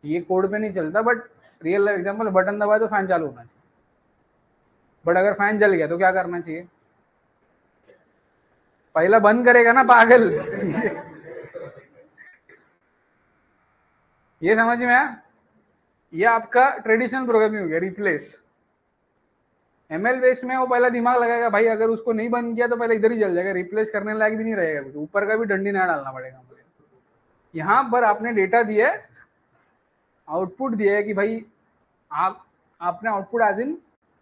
ये कोड पे नहीं चलता, but real life example, button दबाए तो फैन चालू होना चाहिए, बट अगर फैन जल गया तो क्या करना चाहिए? पहला बंद करेगा ना पागल। ये समझ में आया? ये आपका ट्रेडिशनल प्रोग्रामिंग हो गया, रिप्लेस। एमएल बेस में वो पहला दिमाग लगाएगा, भाई अगर उसको नहीं बंद किया तो पहले इधर ही जल जाएगा, रिप्लेस करने लायक भी नहीं रहेगा, कुछ ऊपर का भी डंडी नया डालना पड़ेगा मुझे। यहाँ पर आपने डेटा दिया है, आउटपुट दिया है कि भाई आपने output as in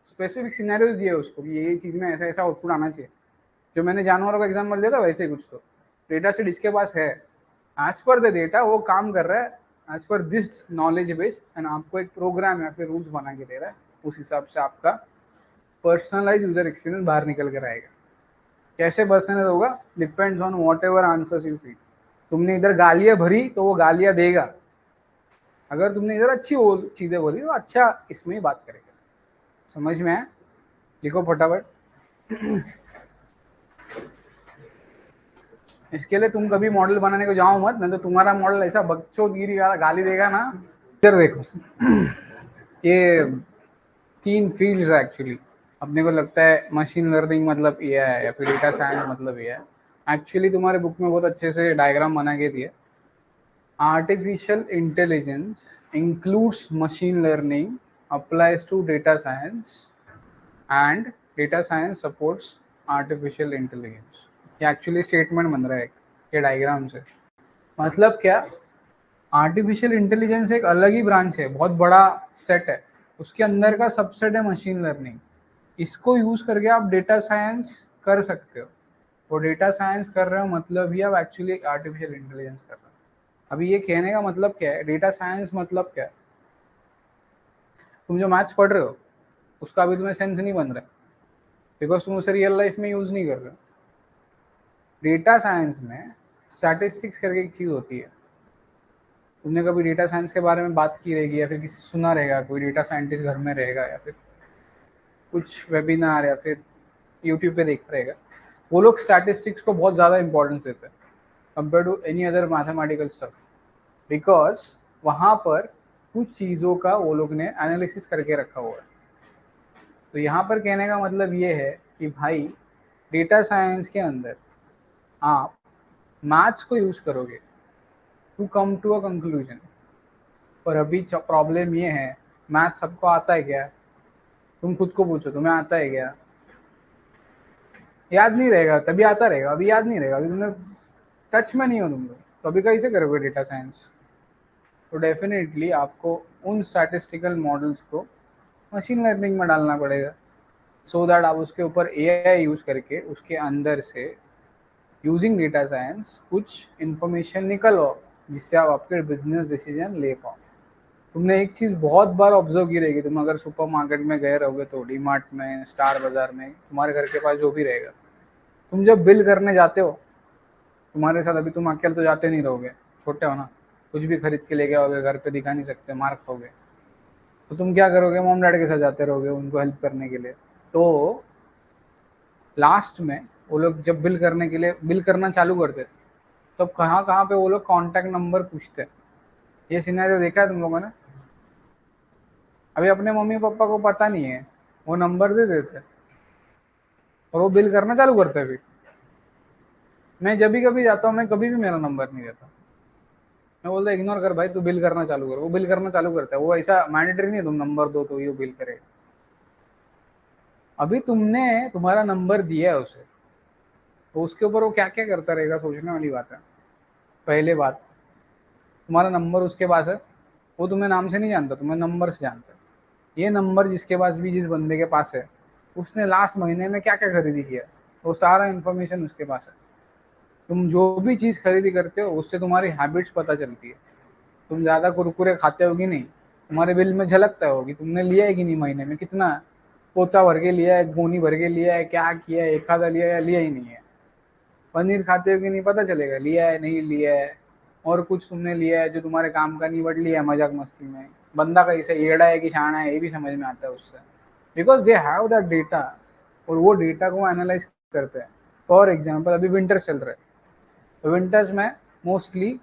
specific scenarios दिए उसको कि ये चीज में ऐसा ऐसा आउटपुट आना चाहिए। जो मैंने जानवरों का एग्जाम्पल दिया था वैसे ही कुछ, तो डेटा सेट इसके पास है, एज पर द डेटा वो काम कर रहा है एज पर दिस नॉलेज बेस, एंड आपको एक प्रोग्राम या फिर रूल्स बना के दे रहा है, उस हिसाब से आपका पर्सनलाइज यूजर एक्सपीरियंस बाहर निकल कर आएगा। कैसे पर्सनल होगा? Depends on what ever answers you feed. तुमने इधर गालियां भरी तो वो गालियां देगा, अगर तुमने इधर अच्छी चीजें बोली तो अच्छा इसमें ही बात करेगा। समझ में आया? लिखो फटाफट। इसके लिए तुम कभी मॉडल बनाने को जाओ मत, नहीं तो तुम्हारा मॉडल ऐसा बकचोदगिरी गाली देगा ना। इधर देखो, ये 3 फील्ड्स है एक्चुअली। अपने को लगता है मशीन लर्निंग मतलब ये है या फिर डेटा साइंस मतलब ये है, एक्चुअली तुम्हारे बुक में बहुत अच्छे से डायग्राम बना के दिए। Artificial intelligence includes machine learning, applies to data science, and data science supports artificial intelligence. ये एक्चुअली स्टेटमेंट बन रहा है ये डायग्राम से। मतलब क्या? आर्टिफिशियल इंटेलिजेंस एक अलग ही ब्रांच है, बहुत बड़ा सेट है, उसके अंदर का सबसेट है मशीन लर्निंग। इसको यूज करके आप डेटा साइंस कर सकते हो, और डेटा साइंस कर रहे हो मतलब ही आप एक्चुअली आर्टिफिशियल इंटेलिजेंस कर रहे हो। अभी ये कहने का मतलब क्या है, डेटा साइंस मतलब क्या है? तुम जो मैथ्स पढ़ रहे हो उसका अभी तुम्हें सेंस नहीं बन रहा है, बिकॉज तुम उसे रियल लाइफ में यूज नहीं कर रहे हो। डेटा साइंस में स्टैटिस्टिक्स करके एक चीज होती है, तुमने कभी डेटा साइंस के बारे में बात की रहेगी या फिर किसी सुना रहेगा, कोई डेटा साइंटिस्ट घर में रहेगा या फिर कुछ वेबिनार या फिर यूट्यूब पे देख रहेगा, वो लोग स्टैटिस्टिक्स को बहुत ज़्यादा इंपॉर्टेंस देते हैं compare to any other mathematical stuff, because वहाँ पर कुछ चीज़ों का वो लोग ने एनालिसिस करके रखा हुआ है। तो यहाँ पर कहने का मतलब ये है कि भाई डेटा साइंस के अंदर आप मैथ्स को यूज़ करोगे to come to a conclusion. पर अभी प्रॉब्लम ये है, मैथ सबको आता है क्या? तुम खुद को पूछो तुम्हें आता है क्या? याद नहीं रहेगा, तभी आता रहेगा, अभी याद नहीं रहेगा, अभी तुमने टच में नहीं हो तुम लोग, तो अभी कैसे करोगे डेटा साइंस? तो डेफिनेटली आपको उन स्टैटिस्टिकल मॉडल्स को मशीन लर्निंग में डालना पड़ेगा, सो दैट आप उसके ऊपर एआई यूज करके उसके अंदर से यूजिंग डेटा साइंस कुछ इंफॉर्मेशन निकलो, जिससे आप आपके बिजनेस डिसीजन ले पाओ। तुमने एक चीज बहुत बार ऑब्जर्व की रहेगी, तुम अगर सुपर मार्केट में गए रहोगे तो डी मार्ट में, स्टार बाजार में, तुम्हारे घर के पास जो भी रहेगा, तुम जब बिल करने जाते हो, तुम्हारे साथ अभी तुम अकेले तो जाते नहीं रहोगे, छोटे हो ना, कुछ भी खरीद के लेके आओगे, घर पे दिखा नहीं सकते, मार खाओगे, तो तुम क्या करोगे? मॉम डैड के साथ जाते रहोगे उनको हेल्प करने के लिए। तो लास्ट में वो लोग जब बिल करने के लिए बिल करना चालू करते, तो कहाँ कहाँ पे वो लोग कॉन्टैक्ट नंबर पूछते। ये सिनेरियो देखा है तुम लोगों ने? अभी अपने मम्मी पापा को पता नहीं है, वो नंबर दे देते और वो बिल करना चालू करते। अभी मैं जब भी कभी जाता हूँ, मैं कभी भी मेरा नंबर नहीं देता, मैं बोलता इग्नोर कर भाई, तू बिल करना चालू कर। वो बिल करना चालू करता है, वो ऐसा मैंडेटरी नहीं है तुम नंबर दो तो ये बिल करे। अभी तुमने तुम्हारा नंबर दिया है उसे, तो उसके ऊपर वो क्या क्या करता रहेगा, सोचने वाली बात है। पहले बात, तुम्हारा नंबर उसके पास है, वो तुम्हें नाम से नहीं जानता, तुम्हें नंबर से जानता है। ये नंबर जिसके पास भी, जिस बंदे के पास है, उसने लास्ट महीने में क्या क्या खरीदी किया, वो सारा इन्फॉर्मेशन उसके पास है। तुम जो भी चीज़ खरीदी करते हो उससे तुम्हारी हैबिट्स पता चलती है। तुम ज़्यादा कुरकुरे खाते हो कि नहीं, तुम्हारे बिल में झलकता हो कि तुमने लिया है कि नहीं, महीने में कितना पोता भर के लिया है, गोनी भर के लिया है, क्या किया है, एक आधा लिया है या लिया ही नहीं है। पनीर खाते हो कि नहीं पता चलेगा, लिया है नहीं लिया है। और कुछ तुमने लिया है जो तुम्हारे काम का नहीं, बट लिया है मजाक मस्ती में। बंदा कैसे येड़ा है कि शाना है, ये भी समझ में आता है उससे, because they have that data, और वो डेटा को एनालाइज करते हैं। फॉर एग्जाम्पल अभी विंटर चल रहा है, तो विंटर्स में मोस्टली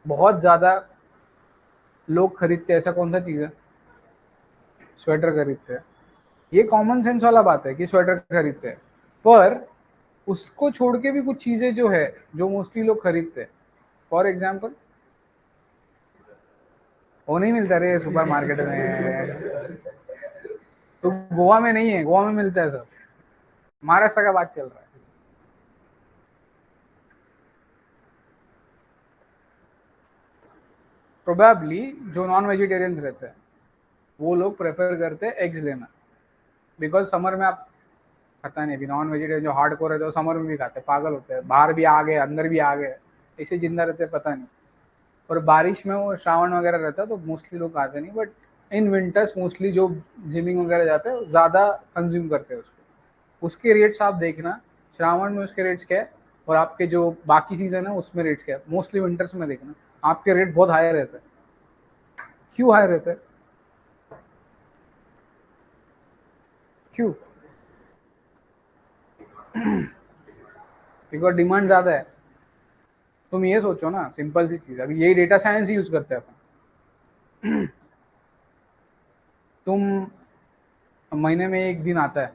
बहुत ज़्यादा लोग खरीदते हैं, ऐसा कौन सा चीज़ है? स्वेटर खरीदते हैं। ये कॉमन सेंस वाला बात है कि स्वेटर खरीदते हैं, पर उसको छोड़ के भी कुछ चीज़ें जो है, जो मोस्टली लोग खरीदते हैं। फॉर एग्जाम्पल, वो नहीं मिलता रे सुपर मार्केट में, तो गोवा में नहीं है, गोवा में मिलता है सब। महाराष्ट्र का बात चल रहा है। प्रोबेबली जो नॉन वेजिटेरियंस रहते हैं वो लोग प्रेफर करते हैं एग्स लेना, बिकॉज समर में आप, पता नहीं, अभी नॉन वेजिटेरियन जो हार्ड कोर रहते हैं समर में भी खाते हैं, पागल होते हैं, बाहर भी आ गए अंदर भी आ गए, ऐसे जिंदा रहते हैं पता नहीं। और बारिश में वो श्रावण वगैरह रहता है तो मोस्टली लोग खाते नहीं, बट इन विंटर्स मोस्टली जो जिमिंग वगैरह जाते हैं ज़्यादा कंज्यूम करते हैं उसको। उसके रेट्स आप देखना, श्रावण में उसके रेट्स क्या है, और आपके जो बाकी सीजन है उसमें रेट्स क्या है, मोस्टली विंटर्स में देखना आपके रेट बहुत हाई रहते हैं। क्यों हाई रहते हैं? क्यों? बिकॉज डिमांड ज़्यादा है। तुम ये सोचो ना, सिंपल सी चीज़, अभी यही डेटा साइंस ही यूज करते हैं अपन। तुम, महीने में एक दिन आता है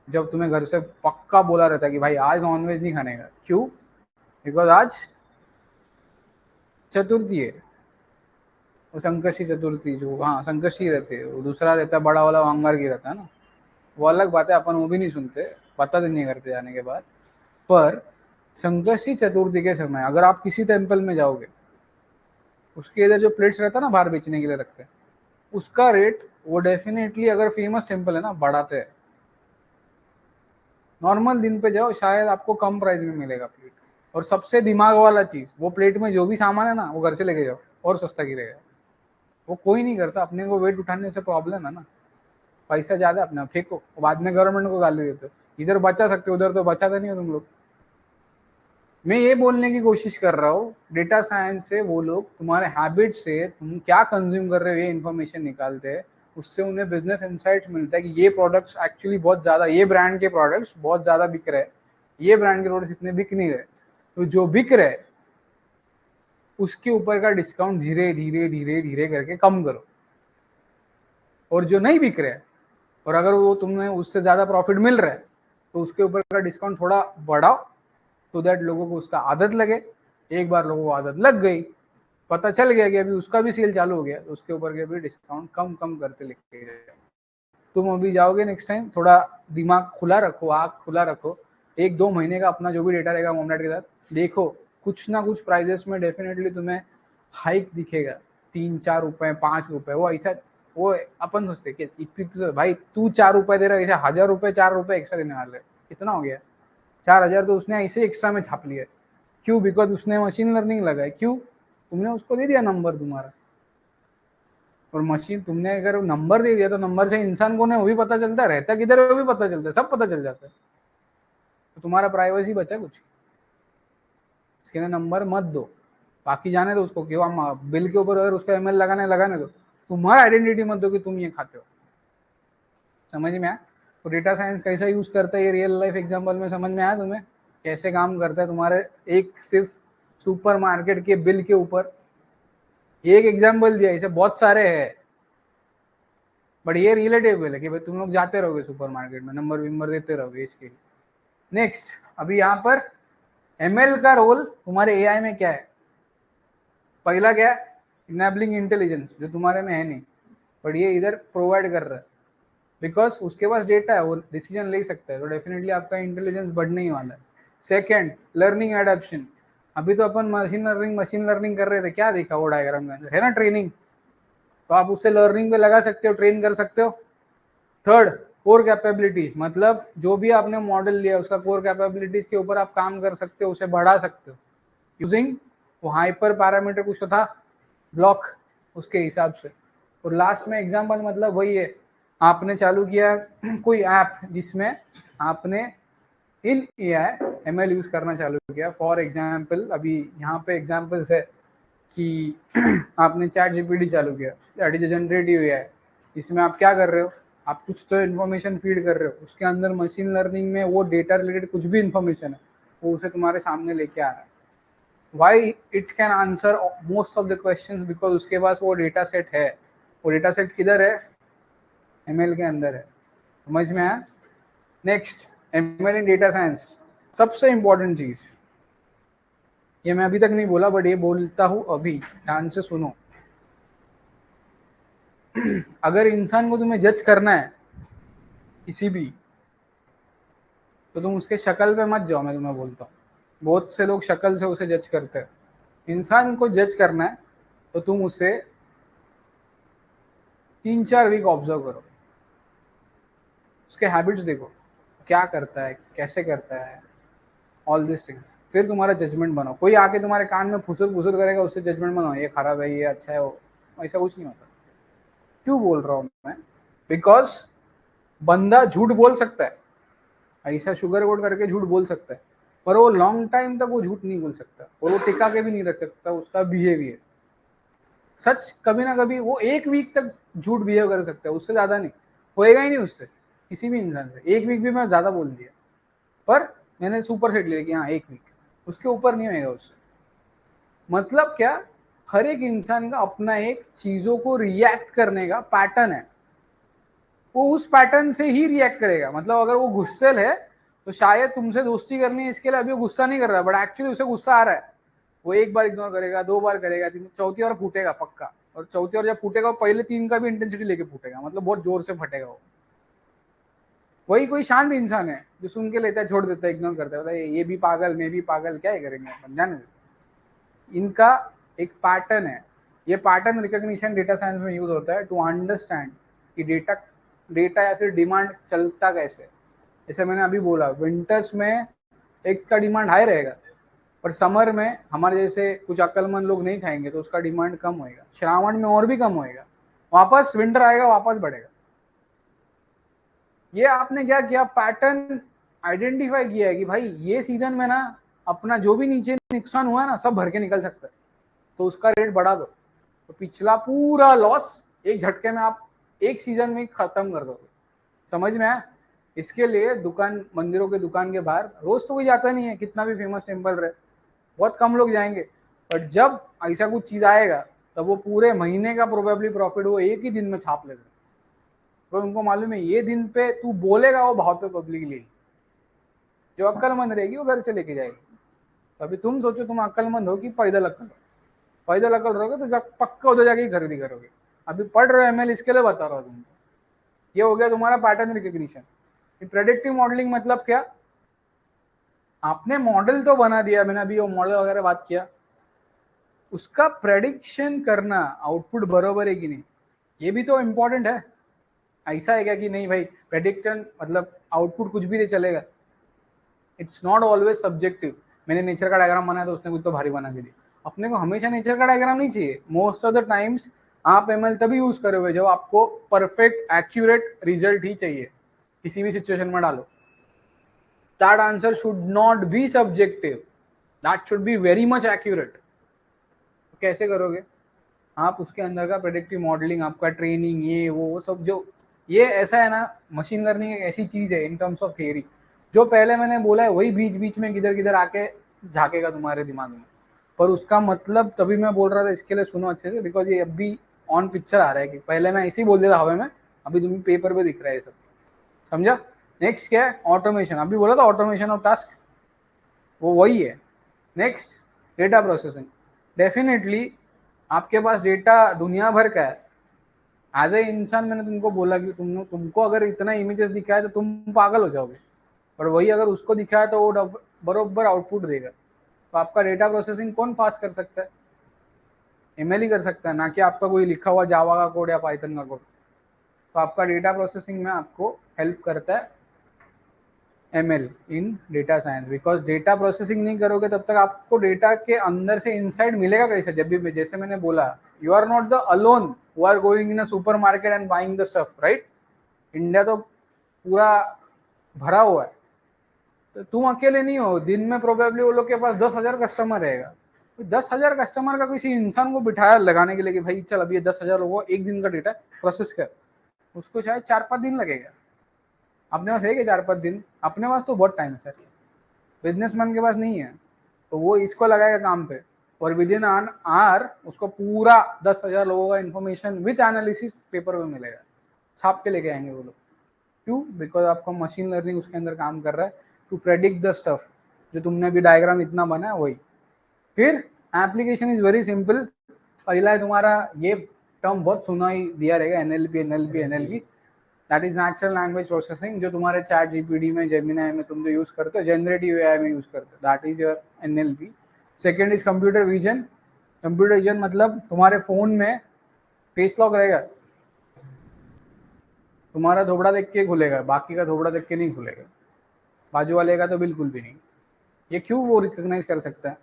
जब तुम्हें घर से पक्का बोला रहता है कि भाई आज नॉनवेज नहीं खाने का। क्यों? बिकॉज आज चतुर्थी है, वो संकष्टी चतुर्थी, जो, हाँ संकष्टी रहती है, वो दूसरा रहता है बड़ा वाला वांगार की रहता है ना, वो अलग बात है, अपन वो भी नहीं सुनते, पता नहीं है घर पे जाने के बाद। पर संकष्टी चतुर्थी के समय अगर आप किसी टेम्पल में जाओगे, उसके इधर जो प्लेट्स रहता है ना बाहर बेचने के लिए रखते हैं, उसका रेट वो डेफिनेटली, अगर फेमस टेम्पल है ना, बढ़ाते हैं। नॉर्मल दिन पे जाओ शायद आपको कम प्राइस में मिलेगा प्लेट। और सबसे दिमाग वाला चीज, वो प्लेट में जो भी सामान है ना वो घर से लेके जाओ, और सस्ता गिरेगा। वो कोई नहीं करता, अपने को वेट उठाने से प्रॉब्लम है ना, पैसा ज्यादा अपना फेंको, बाद में गवर्नमेंट को गाली देते हो। इधर बचा सकते हो, उधर तो बचाते नहीं हो तुम लोग। मैं ये बोलने की कोशिश कर रहा हूँ, डेटा साइंस से वो लोग तुम्हारे हैबिट से तुम क्या कंज्यूम कर रहे हो ये इन्फॉर्मेशन निकालते हैं। उससे उन्हें बिजनेस इंसाइट मिलता है कि ये प्रोडक्ट्स एक्चुअली बहुत ज़्यादा, ये ब्रांड के प्रोडक्ट्स बहुत ज़्यादा बिक रहे हैं, ये ब्रांड के प्रोडक्ट्स इतने बिक नहीं रहे। तो जो बिक रहे उसके ऊपर का डिस्काउंट धीरे धीरे धीरे धीरे करके कम करो, और जो नहीं बिक रहे और अगर वो तुम्हें उससे ज़्यादा प्रॉफिट मिल रहा है तो उसके ऊपर का डिस्काउंट थोड़ा बढ़ाओ, तो दैट लोगों को उसका आदत लगे। एक बार लोगों को आदत लग गई, पता चल गया कि अभी उसका भी सेल चालू हो गया, तो उसके ऊपर के भी डिस्काउंट कम कम करते लिखे जाए। तुम अभी जाओगे नेक्स्ट टाइम, थोड़ा दिमाग खुला रखो, आँख खुला रखो, 1-2 महीने का अपना जो भी डेटा रहेगा मोमनेट के साथ देखो, कुछ ना कुछ प्राइजेस में डेफिनेटली तुम्हें हाइक दिखेगा, 3-4 रुपए, 5 रुपए, वो ऐसा, वो अपन सोचते कि भाई तू 4 रुपए दे रहा है, ऐसे 1000 रुपए 4 रुपए एक्स्ट्रा देने वाले, कितना हो गया? 4000 तो उसने ऐसे एक्स्ट्रा में छाप लिया। क्यों? बिकॉज उसने मशीन लर्निंग लगाई। क्यों? तुमने उसको दे दिया नंबर तुम्हारा, और मशीन, तुमने अगर नंबर दे दिया तो नंबर से इंसान कौन है वो भी पता चलता है, रहता किधर है वो भी पता चलता है, सब पता चल जाता है, तो तुम्हारा प्राइवेसी बचा कुछ? इसके लिए नंबर मत दो, बाकी जाने दो उसको, क्यों हम बिल के ऊपर अगर उसका एमएल लगाने दो, तुम्हारा आइडेंटिटी मत दो कि तुम ये खाते हो। समझ में आया? तो डेटा साइंस कैसा यूज करता है ये रियल लाइफ एग्जांपल में समझ में आया तुम्हें कैसे काम करता है तुम्हारे एक सिर्फ सुपरमार्केट के बिल के ऊपर? एक एग्जांपल दिया, इसे बहुत सारे हैं, बट ये रिलेटेबल है कि भाई तुम लोग जाते रहोगे सुपरमार्केट में, नंबर विंबर देते रहोगे इसके लिए। नेक्स्ट, अभी यहाँ पर एमएल का रोल तुम्हारे एआई में क्या है? पहला क्या है? इनेबलिंग इंटेलिजेंस, जो तुम्हारे में है नहीं, बट ये इधर प्रोवाइड कर रहा है, बिकॉज उसके पास डेटा है, वो डिसीजन ले सकता है, तो डेफिनेटली आपका इंटेलिजेंस बढ़ने ही वाला है। Second, learning adaptation. अभी तो अपन मशीन लर्निंग कर रहे थे, क्या देखा वो डायग्राम के अंदर है ना, ट्रेनिंग, तो आप उससे लर्निंग पे लगा सकते हो, ट्रेन कर सकते हो। थर्ड, कोर कैपेबिलिटीज, मतलब जो भी आपने मॉडल लिया उसका कोर कैपेबिलिटीज के ऊपर आप काम कर सकते हो, उसे बढ़ा सकते हो यूजिंग वो हाइपर पैरामीटर कुछ तो था, ब्लॉक, उसके हिसाब से। और लास्ट में एग्जांपल, मतलब वही है, आपने चालू किया कोई ऐप जिसमें आपने इन एआई एमएल यूज करना चालू किया। फॉर एग्जांपल अभी यहाँ पे एग्जांपल्स है कि आपने चैट जीपीटी चालू किया, दैट इज जनरेटिव एआई। इसमें आप क्या कर रहे हो, आप कुछ तो इन्फॉर्मेशन फीड कर रहे हो, उसके अंदर मशीन लर्निंग में वो डेटा रिलेटेड कुछ भी इन्फॉर्मेशन है वो उसे तुम्हारे सामने लेके आ रहा है। Why it can answer most of the questions, because उसके पास वो डेटा सेट है। वो डेटा सेट किधर है? एमएल के अंदर है। समझ में आया? नेक्स्ट, एमएल इन डेटा साइंस, सबसे इंपॉर्टेंट चीज, ये मैं अभी तक नहीं बोला बट ये बोलता हूं अभी, ध्यान से सुनो। अगर इंसान को तुम्हें जज करना है किसी भी, तो तुम उसके शक्ल पे मत जाओ, मैं तुम्हें बोलता हूँ, बहुत से लोग शक्ल से उसे जज करते हैं। इंसान को जज करना है तो तुम उसे 3-4 वीक ऑब्जर्व करो, उसके हैबिट्स देखो, क्या करता है, कैसे करता है, ऑल दिस थिंग्स, फिर तुम्हारा जजमेंट बनाओ। कोई आके तुम्हारे कान में फुसुर फुसुर करेगा, उससे जजमेंट बनाओ, ये खराब है, ये अच्छा है, वो ऐसा कुछ नहीं होता। क्यों बोल रहा हूँ मैं? बिकॉज बंदा झूठ बोल सकता है, ऐसा शुगर कोड करके झूठ बोल सकता है, पर वो लॉन्ग टाइम तक वो झूठ नहीं बोल सकता, और वो टिका के भी नहीं रख सकता उसका बिहेवियर। सच कभी ना कभी वो 1 वीक तक झूठ बिहेव कर सकता है, उससे ज्यादा नहीं होएगा ही नहीं उससे, किसी भी इंसान से। 1 वीक भी मैं ज्यादा बोल दिया, पर मैंने सुपर सेट लिया कि हाँ 1 वीक, उसके ऊपर नहीं होएगा उससे। मतलब क्या? हर एक इंसान का अपना एक चीजों को रिएक्ट करने का पैटर्न है, वो उस पैटर्न से ही रिएक्ट करेगा। मतलब अगर वो गुस्सेल है तो शायद तुमसे दोस्ती करनी है इसके लिए अभी वो गुस्सा नहीं कर रहा, बट एक्चुअली उसे गुस्सा आ रहा है, वो 1 बार इग्नोर करेगा, 2 बार करेगा, चौथी बार फूटेगा पक्का, और चौथी बार जब फूटेगा पहले 3 का भी इंटेंसिटी लेके फूटेगा, मतलब बहुत जोर से फटेगा वो। वही कोई शांत इंसान है जो सुन के लेता है, छोड़ देता है, इग्नोर करता है, ये भी पागल, मैं भी पागल, क्या ही करेंगे अपन, जाने दो। इनका एक पैटर्न है, ये पैटर्न रिकॉग्निशन डेटा साइंस में यूज होता है टू अंडरस्टैंड कि डेटा या फिर डिमांड चलता कैसे। जैसे मैंने अभी बोला, विंटर्स में एग्स का डिमांड हाई रहेगा, पर समर में हमारे जैसे कुछ अक्लमंद लोग नहीं खाएंगे तो उसका डिमांड कम होएगा, श्रावण में और भी कम होएगा, वापस विंटर आएगा वापस बढ़ेगा। ये आपने क्या किया, पैटर्न आइडेंटिफाई किया है कि भाई ये सीजन में ना अपना जो भी नीचे नुकसान हुआ ना सब भर के निकल सकता है, तो उसका रेट बढ़ा दो, तो पिछला पूरा लॉस एक झटके में आप एक सीजन में खत्म कर दोगे। समझ में आया? इसके लिए दुकान, मंदिरों के दुकान के बाहर रोज तो कोई जाता नहीं है, कितना भी फेमस टेम्पल रहे, बहुत कम लोग जाएंगे, बट जब ऐसा कुछ चीज आएगा तब वो पूरे महीने का प्रोबेबली प्रॉफिट वो एक ही दिन में छाप लेते, तो उनको मालूम है ये दिन पे तू बोलेगा वो भाव पे पब्लिक लेगी, जो अक्लमंद रहेगी वो घर से लेके जाएगी। तो अभी तुम सोचो, तुम अक्लमंद हो कि पैदल अक्ल, रहोगे तो जब पक्का उधर जाके ही खरीदी करोगे। अभी पढ़ रहे हो एमएल, इसके लिए बता रहा हूँ तुमको, ये हो गया तुम्हारा पैटर्न रिकग्निशन। प्रेडिक्टिव मॉडलिंग मतलब क्या, आपने मॉडल तो बना दिया, मैंने अभी वो मॉडल वगैरह बात किया, उसका प्रेडिक्शन करना आउटपुट बरोबर है कि नहीं, ये भी तो इम्पोर्टेंट है। ऐसा है क्या कि नहीं भाई प्रेडिक्शन मतलब आउटपुट कुछ भी दे चलेगा, इट्स नॉट ऑलवेज सब्जेक्टिव। मैंने नेचर का डायग्राम बनाया तो उसने कुछ तो भारी बना के दिया, अपने को हमेशा नेचर का डायग्राम नहीं चाहिए। मोस्ट ऑफ द टाइम्स आप एमएल तभी यूज करोगे जब आपको परफेक्ट एक्यूरेट रिजल्ट ही चाहिए, किसी भी सिचुएशन में डालो। That answer should not be subjective, that should be very much accurate. कैसे करोगे आप उसके अंदर का प्रेडिक्टिव मॉडलिंग, आपका ट्रेनिंग, ये वो सब जो, ये ऐसा है ना, मशीन लर्निंग एक ऐसी चीज है इन टर्म्स ऑफ थियरी, जो पहले मैंने बोला है वही बीच बीच में किधर किधर आके झाकेगा तुम्हारे दिमाग में। पर उसका मतलब तभी मैं बोल रहा था, इसके लिए सुनो अच्छे से, बिकॉज ये अभी ऑन पिक्चर आ रहा है कि पहले मैं ऐसे ही बोल देता हवा में, अभी तुम्हें पेपर पे दिख रहा है ये सब, समझा। नेक्स्ट क्या है, ऑटोमेशन। अभी बोला था ऑटोमेशन ऑफ टास्क, वो वही है। Next data processing. डेफिनेटली आपके पास डेटा दुनिया भर का है। एज ए इंसान मैंने तुमको बोला कि तुमको अगर इतना इमेजेस दिखाए तो तुम पागल हो जाओगे, पर वही अगर उसको दिखाया तो वो बरोबर आउटपुट देगा। तो आपका डेटा प्रोसेसिंग कौन फास्ट कर सकता है, एमएल ही कर सकता है, ना कि आपका कोई लिखा हुआ जावा का कोड या पाइथन का कोड। तो आपका डेटा प्रोसेसिंग में आपको हेल्प करता है ML in data science, because data processing नहीं करोगे तब तक आपको डेटा के अंदर से इनसाइड मिलेगा कैसे। जब भी जैसे मैंने बोला, you are not the alone who are going in a supermarket and buying the stuff, right. India तो पूरा भरा हुआ है, तो तुम अकेले नहीं हो। दिन में प्रोबेबली वो लोग के पास 10,000 कस्टमर रहेगा, तो 10,000 कस्टमर का किसी इंसान को बिठाया लगाने के लिए कि भाई चल अभी ये 10,000 लोगों को एक दिन का डेटा प्रोसेस कर, उसको शायद 4-5 दिन लगेगा। अपने पास है क्या 4-5 दिन? अपने पास तो बहुत टाइम है सर, बिजनेसमैन के पास नहीं है। तो वो इसको लगाएगा काम पे, और विद इन एन आवर उसको पूरा 10,000 लोगों का इन्फॉर्मेशन विथ एनालिसिस पेपर में मिलेगा, छाप के लेके आएंगे वो लोग। क्यों? बिकॉज आपका मशीन लर्निंग उसके अंदर काम कर रहा है टू प्रेडिक्ट द स्टफ, जो तुमने अभी डायग्राम इतना बनाया वही। फिर एप्लीकेशन इज वेरी सिंपल। पहला है तुम्हारा, ये टर्म बहुत सुना ही दिया रहेगा, NLP. That is natural language processing, जो तुम्हारे चैट जीपीटी में, जेमिनाई में तुम जो यूज करते हो, जनरेटिव एआई में यूज करते हो, that is your NLP. Second is computer vision. Computer vision मतलब तुम्हारे फोन में फेस लॉक रहेगा, तुम्हारा थोबड़ा देख के खुलेगा, बाकी का थोबड़ा देख के नहीं खुलेगा, बाजू वाले का तो बिल्कुल भी नहीं। ये क्यों वो रिकॉग्नाइज कर सकता है?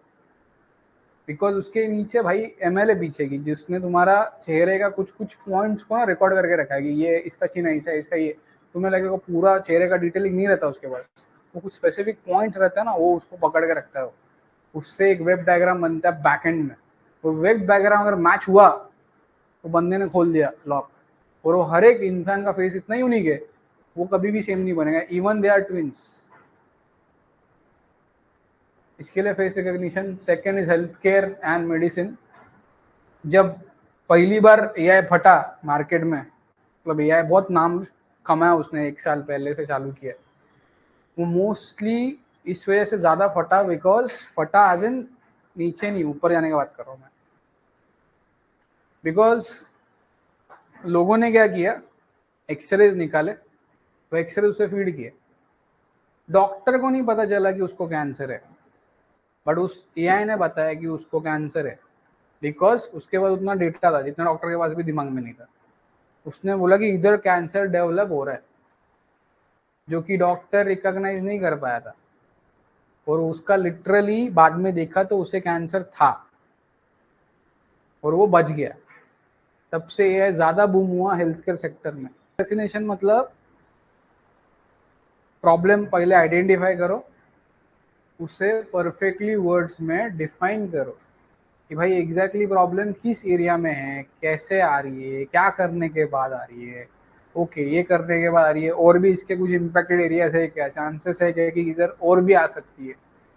बिकॉज उसके नीचे भाई एमएल है पीछे की, जिसने तुम्हारा चेहरे का कुछ कुछ पॉइंट्स को ना रिकॉर्ड करके रखा है कि ये इसका चिन्ह ऐसा है, इसका ये। तुम्हें लगेगा पूरा चेहरे का डिटेलिंग नहीं रहता उसके पास, वो कुछ स्पेसिफिक पॉइंट्स रहता है ना, वो उसको पकड़ के रखता है। उससे एक वेब डायग्राम बनता है बैकएंड में। वो वेब डायग्राम अगर मैच हुआ तो बंदे ने खोल दिया लॉक। और वो हर एक इंसान का फेस इतना यूनिक है, वो कभी भी सेम नहीं बनेगा, इवन दे आर ट्विंस। इसके लिए face recognition. Second is health care and medicine. जब पहली बार एआई फटा मार्केट में, मतलब एआई बहुत नाम कमाया उसने, 1 साल पहले से चालू किया, वो मोस्टली इस वजह से ज्यादा फटा, बिकॉज फटा एज इन नीचे नहीं ऊपर जाने की बात कर रहा हूँ मैं। बिकॉज लोगों ने क्या किया, एक्सरेज निकाले, तो एक्सरे उसे फीड किए, डॉक्टर को नहीं पता चला कि उसको कैंसर है, बट उस एआई ने बताया कि उसको कैंसर है, बिकॉज उसके पास उतना डेटा था जितना डॉक्टर के पास भी दिमाग में नहीं था। उसने बोला कि इधर कैंसर डेवलप हो रहा है, जो कि डॉक्टर रिकॉग्नाइज नहीं कर पाया था, और उसका लिटरली बाद में देखा तो उसे कैंसर था और वो बच गया। तब से ये ज्यादा बूम हुआ हेल्थ केयर सेक्टर में। डेफिनेशन मतलब प्रॉब्लम पहले आइडेंटिफाई करो, उसे परफेक्टली वर्ड्स में डिफाइन करो कि भाई एग्जैक्टली प्रॉब्लम किस एरिया में है, कैसे आ रही है, क्या करने के बाद आ रही है। ओके, ये करने के बाद आ रही है, और भी इसके कुछ इम्पैक्टेड एरियाज है क्या, चांसेस है क्या कि इधर और भी आ सकती है।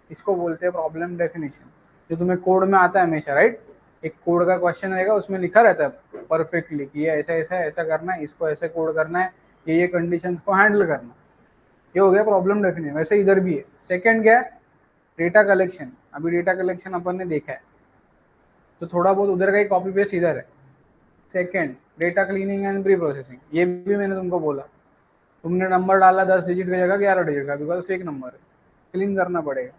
इसको बोलते हैं प्रॉब्लम डेफिनेशन, जो तुम्हें कोड में आता है हमेशा, राइट। एक कोड का क्वेश्चन रहेगा, उसमें लिखा रहता है परफेक्टली कि ये ऐसा ऐसा ऐसा करना है, इसको ऐसे कोड करना है, ये कंडीशन को हैंडल करना। ये हो गया प्रॉब्लम डेफिनेशन। वैसे इधर भी है। सेकेंड क्या है, डेटा कलेक्शन। अभी डेटा कलेक्शन अपन ने देखा है, तो थोड़ा बहुत उधर का ही कॉपी पेस्ट इधर है। Second data cleaning and pre processing, ये भी मैंने तुमको बोला। तुमने नंबर डाला 10 डिजिट की जगह 11 डिजिट का, बिकॉज फेक नंबर है, क्लीन करना पड़ेगा।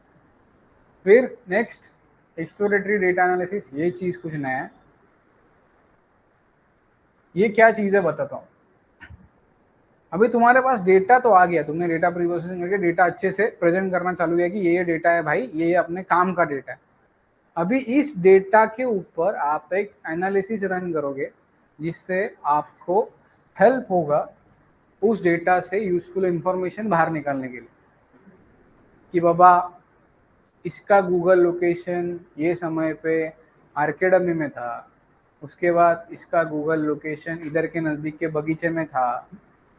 फिर नेक्स्ट एक्सप्लोरेटरी डेटा एनालिसिस, ये चीज कुछ नया है। ये क्या चीज है बताता हूँ। अभी तुम्हारे पास डेटा तो आ गया, तुमने डेटा प्री प्रोसेसिंग करके डेटा अच्छे से प्रेजेंट करना चालू किया कि ये डेटा है भाई, ये अपने काम का डेटा है। अभी इस डेटा के ऊपर आप एक एनालिसिस रन करोगे जिससे आपको हेल्प होगा उस डेटा से यूजफुल इंफॉर्मेशन बाहर निकालने के लिए, कि बाबा इसका गूगल लोकेशन ये समय पे आर्केडमी में था, उसके बाद इसका गूगल लोकेशन इधर के नज़दीक के बगीचे में था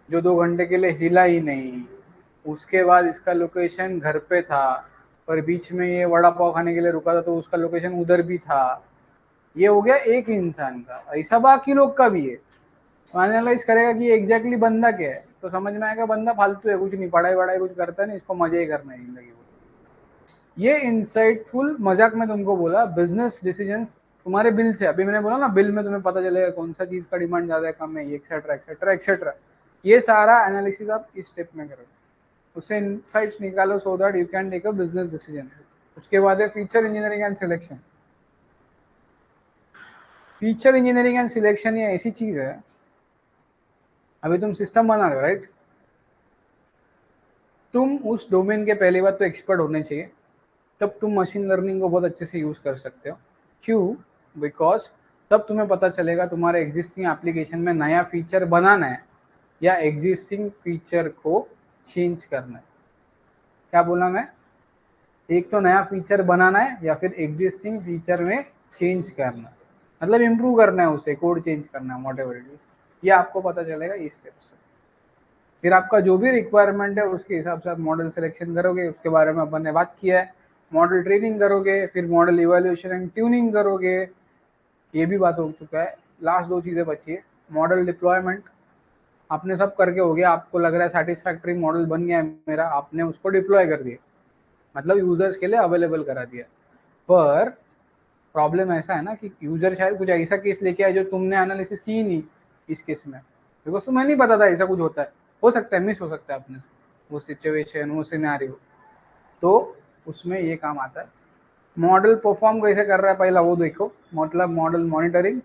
जो 2 घंटे के लिए हिला ही नहीं, उसके बाद इसका लोकेशन घर पे था पर बीच में ये वड़ा पाव खाने के लिए रुका था तो उसका लोकेशन उधर भी था। ये हो गया एक इंसान का, ऐसा बाकी लोग का भी है। एनालाइज करेगा कि एग्जैक्टली बंदा क्या है, तो समझ में आएगा बंदा फालतू है, कुछ नहीं, पढ़ाई वढ़ाई कुछ करता नहीं, इसको मजे ही करना है जिंदगी में। ये इंसाइटफुल मजाक में तुमको बोला, बिजनेस डिसीजंस तुम्हारे बिल से, अभी मैंने बोला ना बिल में तुम्हें पता चलेगा कौन सा चीज का डिमांड ज्यादा है कम है, एक्सेट्रा एक्सेट्रा एक्सेट्रा। ये सारा एनालिसिस आप इस स्टेप में करो, उससे इंसाइट्स निकालो so that you can take a business decision. उसके बाद है feature engineering and selection. Feature engineering and selection ये ऐसी चीज है, अभी तुम सिस्टम बना रहे हो राइट, तुम उस डोमेन के पहली बात तो एक्सपर्ट होने चाहिए, तब तुम मशीन लर्निंग को बहुत अच्छे से यूज कर सकते हो। क्यों? बिकॉज तब तुम्हें पता चलेगा तुम्हारे एग्जिस्टिंग एप्लीकेशन में नया फीचर बनाना है या एग्जिस्टिंग फीचर को चेंज करना है। क्या बोला मैं? एक तो नया फीचर बनाना है या फिर एग्जिस्टिंग फीचर में चेंज करना, मतलब इम्प्रूव करना है उसे, कोड चेंज करना है, वॉट एवर इट इज। ये आपको पता चलेगा इस स्टेप से। फिर आपका जो भी रिक्वायरमेंट है उसके हिसाब से आप मॉडल सिलेक्शन करोगे, उसके बारे में अपन ने बात किया है। मॉडल ट्रेनिंग करोगे, फिर मॉडल इवैल्यूएशन एंड ट्यूनिंग करोगे, ये भी बात हो चुका है। लास्ट 2 चीजें बची है, मॉडल डिप्लॉयमेंट। आपने सब करके हो गया, आपको लग रहा है सेटिस्फैक्टरी मॉडल बन गया है मेरा, आपने उसको डिप्लॉय कर दिया, मतलब यूजर्स के लिए अवेलेबल करा दिया। पर प्रॉब्लम ऐसा है ना कि यूजर शायद कुछ ऐसा केस लेके आए जो तुमने एनालिसिस की ही नहीं इस केस में, बिकॉज तुम्हें नहीं पता था ऐसा कुछ होता है, हो सकता है मिस हो सकता है अपने से वो सिचुएशन, वो सिनेरियो, तो उसमें ये काम आता है। मॉडल परफॉर्म कैसे कर रहा है पहला वो देखो, मतलब मॉडल मॉनिटरिंग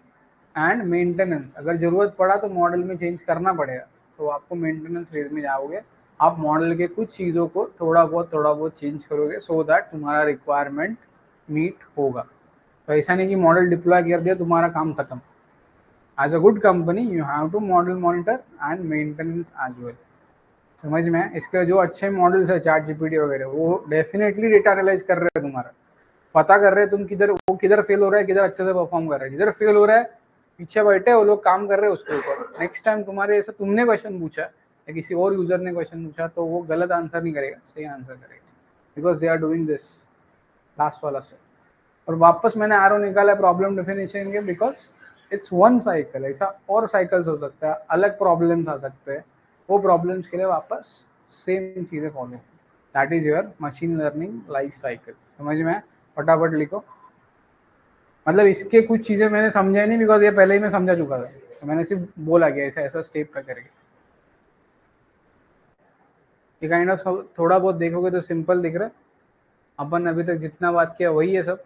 एंड मेंटेनेंस। अगर जरूरत पड़ा तो मॉडल में चेंज करना पड़ेगा, तो आपको मेंटेनेंस फेज में जाओगे, आप मॉडल के कुछ चीज़ों को थोड़ा बहुत चेंज करोगे सो दैट तुम्हारा रिक्वायरमेंट मीट होगा। तो ऐसा नहीं कि मॉडल डिप्लॉय कर दिया तुम्हारा काम खत्म। As a good company you have to model monitor and maintenance as well. समझ में है? इसके जो अच्छे मॉडल्स है चैट जीपीटी वगैरह, वो डेफिनेटली डेटा एनालाइज कर रहे हैं तुम्हारा, पता कर रहे हैं तुम किधर, वो किधर फेल हो रहा है, किधर अच्छे से परफॉर्म कर रहे हैं, किधर फेल हो रहा है पीछे बैठे वो लोग काम कर रहे हैं उसके ऊपर। नेक्स्ट टाइम तुम्हारे ऐसा तुमने क्वेश्चन पूछा या किसी और यूजर ने क्वेश्चन पूछा तो वो गलत आंसर नहीं करेगा, सही आंसर करेगा, because they are doing this last वाला स्टेप। और वापस मैंने आरो निकाला प्रॉब्लम डेफिनेशन के, बिकॉज इट्स वन साइकिल, ऐसा और साइकिल्स हो सकता है, अलग प्रॉब्लम्स आ सकते हैं, वो प्रॉब्लम्स के लिए वापस सेम चीज़ें follow. That is your machine learning life cycle. समझ में? फटाफट लिखो। मतलब इसके कुछ चीज़ें मैंने समझा नहीं बिकॉज ये पहले ही मैं समझा चुका था, तो मैंने सिर्फ बोला कि ऐसा ऐसा स्टेप का करके। ये काइंड ऑफ थोड़ा बहुत देखोगे तो सिंपल दिख रहा है, अपन अभी तक जितना बात किया वही है सब।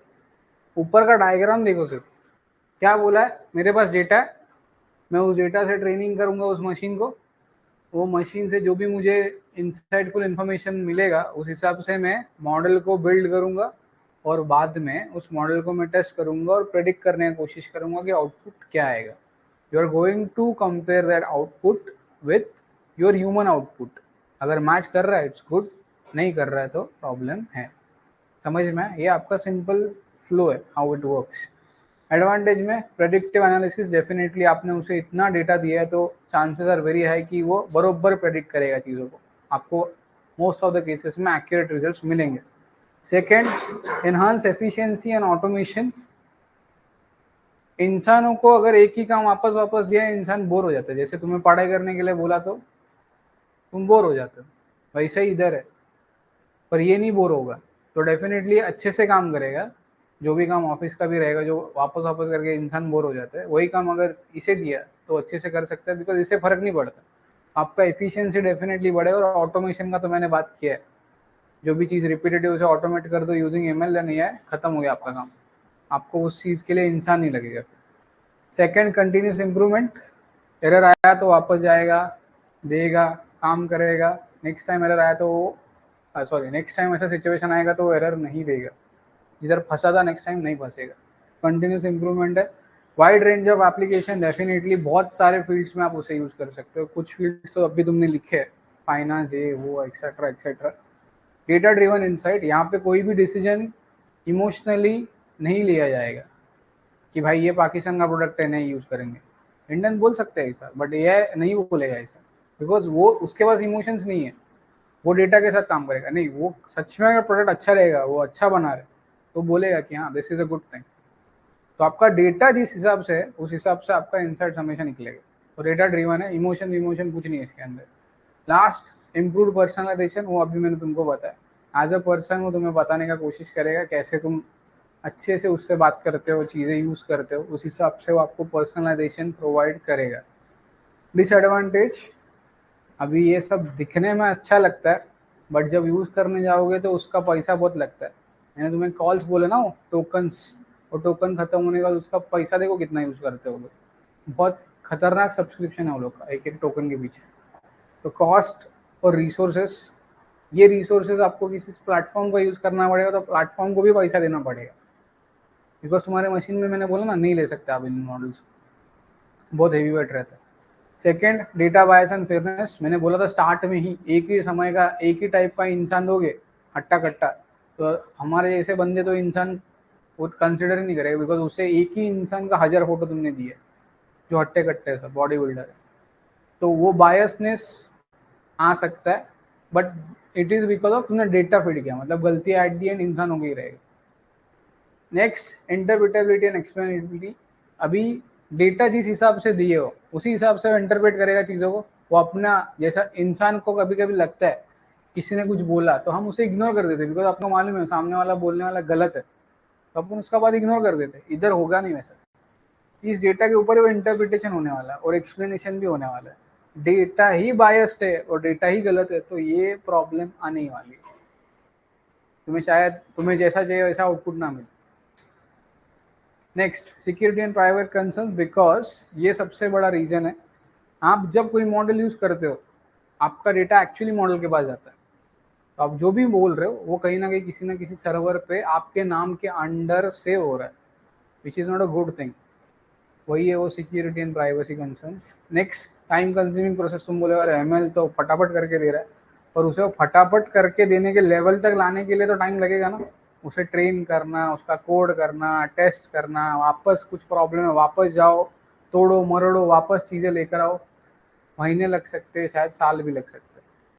ऊपर का डायग्राम देखो सिर्फ, क्या बोला है, मेरे पास डेटा है, मैं उस डेटा से ट्रेनिंग करूंगा उस मशीन को, वो मशीन से जो भी मुझे इंसाइटफुल इंफॉर्मेशन मिलेगा उस हिसाब से मैं मॉडल को बिल्ड करूंगा, और बाद में उस मॉडल को मैं टेस्ट करूंगा और प्रेडिक्ट करने की कोशिश करूंगा कि आउटपुट क्या आएगा। You are going to compare that output with your human output. अगर मैच कर रहा है इट्स गुड, नहीं कर रहा है तो प्रॉब्लम है। समझ में? ये आपका सिंपल फ्लो है हाउ इट वर्क्स। एडवांटेज में प्रेडिक्टिव एनालिसिस, डेफिनेटली आपने उसे इतना डेटा दिया है तो चांसेस आर वेरी हाई कि वो बरोबर प्रेडिक्ट करेगा चीज़ों को, आपको मोस्ट ऑफ द केसेस में एक्यूरेट रिजल्ट्स मिलेंगे। Second, enhance efficiency and automation. इंसानों को अगर एक ही काम वापस वापस दिया, इंसान बोर हो जाता है। जैसे तुम्हें पढ़ाई करने के लिए बोला तो तुम बोर हो जाते हो, वैसे ही इधर है, पर ये नहीं बोर होगा, तो डेफिनेटली अच्छे से काम करेगा, जो भी काम ऑफिस का भी रहेगा, जो वापस वापस करके इंसान बोर हो जाता है, वही काम अगर इसे दिया तो अच्छे से कर सकता है, बिकॉज इससे फर्क नहीं पड़ता। आपका एफिशिएंसी डेफिनेटली बढ़ेगा। और ऑटोमेशन का तो मैंने बात किया है, जो भी चीज़ रिपीटेटिव उसे ऑटोमेट कर दो यूजिंग एमएल या नहीं है, खत्म हो गया आपका काम। आपको उस चीज़ के लिए इंसान नहीं लगेगा। Second, continuous improvement. एरर आया तो वापस जाएगा, देगा, काम करेगा। नेक्स्ट टाइम एरर आया तो वो नेक्स्ट टाइम ऐसा सिचुएशन आएगा तो वो एरर नहीं देगा। जिधर फंसा था नेक्स्ट टाइम नहीं फंसेगा। कंटिन्यूस इम्प्रूवमेंट है। Wide range of application, definitely बहुत सारे फील्ड्स में आप उसे यूज कर सकते हो। कुछ फील्ड्स तो अभी तुमने लिखे है, फाइनेंस, ये वो, etcetera etcetera. Data driven insight, यहाँ पे कोई भी डिसीजन इमोशनली नहीं लिया जाएगा कि भाई ये पाकिस्तान का प्रोडक्ट है, नहीं यूज करेंगे। इंडियन बोल सकते हैं ऐसा, बट ये नहीं बोलेगा ऐसा, बिकॉज वो उसके पास इमोशंस नहीं है। वो डेटा के साथ काम करेगा। नहीं, वो सच में अगर प्रोडक्ट अच्छा रहेगा, वो अच्छा बना रहे, तो बोलेगा कि हाँ this is a good thing. तो आपका डेटा जिस हिसाब से है, उस हिसाब से आपका इंसाइट हमेशा निकलेगा। तो डेटा ड्रिवन है, इमोशन इमोशन कुछ नहीं है इसके अंदर। Last, improve personalization. वो अभी मैंने तुमको बताया। एज अ पर्सन वो तुम्हें बताने का कोशिश करेगा कैसे तुम अच्छे से उससे बात करते हो, चीज़ें यूज़ करते हो, उस हिसाब से वो आपको पर्सनलाइजेशन प्रोवाइड करेगा। डिसएडवांटेज, अभी ये सब दिखने में अच्छा लगता है, बट जब यूज़ करने जाओगे तो उसका पैसा बहुत लगता है। मैंने तुम्हें कॉल्स बोले ना, वो टोकन्स, वो टोकन खत्म होने के बाद उसका पैसा देखो कितना यूज़ करते हो लोग। बहुत खतरनाक सब्सक्रिप्शन है वो लोग का, एक एक टोकन के पीछे। तो कॉस्ट और रिसोर्सेस, ये रिसोर्सेज आपको किसी प्लेटफॉर्म का यूज़ करना पड़ेगा, तो प्लेटफॉर्म को भी पैसा देना पड़ेगा, बिकॉज तुम्हारे मशीन में मैंने बोला ना, नहीं ले सकते आप इन मॉडल्स को, बहुत हेवी वेट रहता है। Second, data bias and fairness. मैंने बोला था स्टार्ट में ही, एक ही समय का एक ही टाइप का इंसान दोगे हट्टा कट्टा, तो हमारे जैसे बंदे तो इंसान वो कंसिडर ही नहीं करेगा, बिकॉज उसे एक ही इंसान का 1000 फोटो तुमने दिए जो हट्टे कट्टे सब बॉडी बिल्डर है। तो वो बायसनेस आ सकता है, but it is because of तुमने डेटा फीड किया, मतलब गलती एट दी एंड इंसान हो गई रहेगी। Next, interpretability and explainability. अभी डेटा जिस हिसाब से दिए हो उसी हिसाब से इंटरप्रेट करेगा चीज़ों को। वो अपना जैसा, इंसान को कभी कभी लगता है किसी ने कुछ बोला तो हम उसे इग्नोर कर देते, बिकॉज आपको मालूम है सामने वाला बोलने वाला गलत है, तो अपन उसका बात इग्नोर कर देते। इधर होगा नहीं वैसा। इस डेटा के ऊपर वो इंटरप्रिटेशन होने वाला है और एक्सप्लेनेशन भी होने वाला है। डेटा ही बायस्ड है और डेटा ही गलत है, तो ये प्रॉब्लम आने ही वाली है। तुम्हें शायद तुम्हें जैसा चाहिए वैसा आउटपुट ना मिले। Next, security and private concern, because ये सबसे बड़ा रीजन है। आप जब कोई मॉडल यूज करते हो, आपका डेटा एक्चुअली मॉडल के पास जाता है, तो आप जो भी बोल रहे हो वो कहीं ना कहीं किसी ना किसी सर्वर पे आपके नाम के अंडर सेव हो रहा है, which is not a good thing. वही है वो security and privacy concerns. Next, time consuming process. तुम बोले अरे एमएल तो फटाफट करके दे रहा है, पर उसे फटाफट करके देने के लेवल तक लाने के लिए तो टाइम लगेगा ना। उसे ट्रेन करना, उसका कोड करना, टेस्ट करना, वापस कुछ प्रॉब्लम है वापस जाओ, तोड़ो मरोड़ो, वापस चीज़ें लेकर आओ, महीने लग सकते हैं, शायद साल भी लग सकते हैं।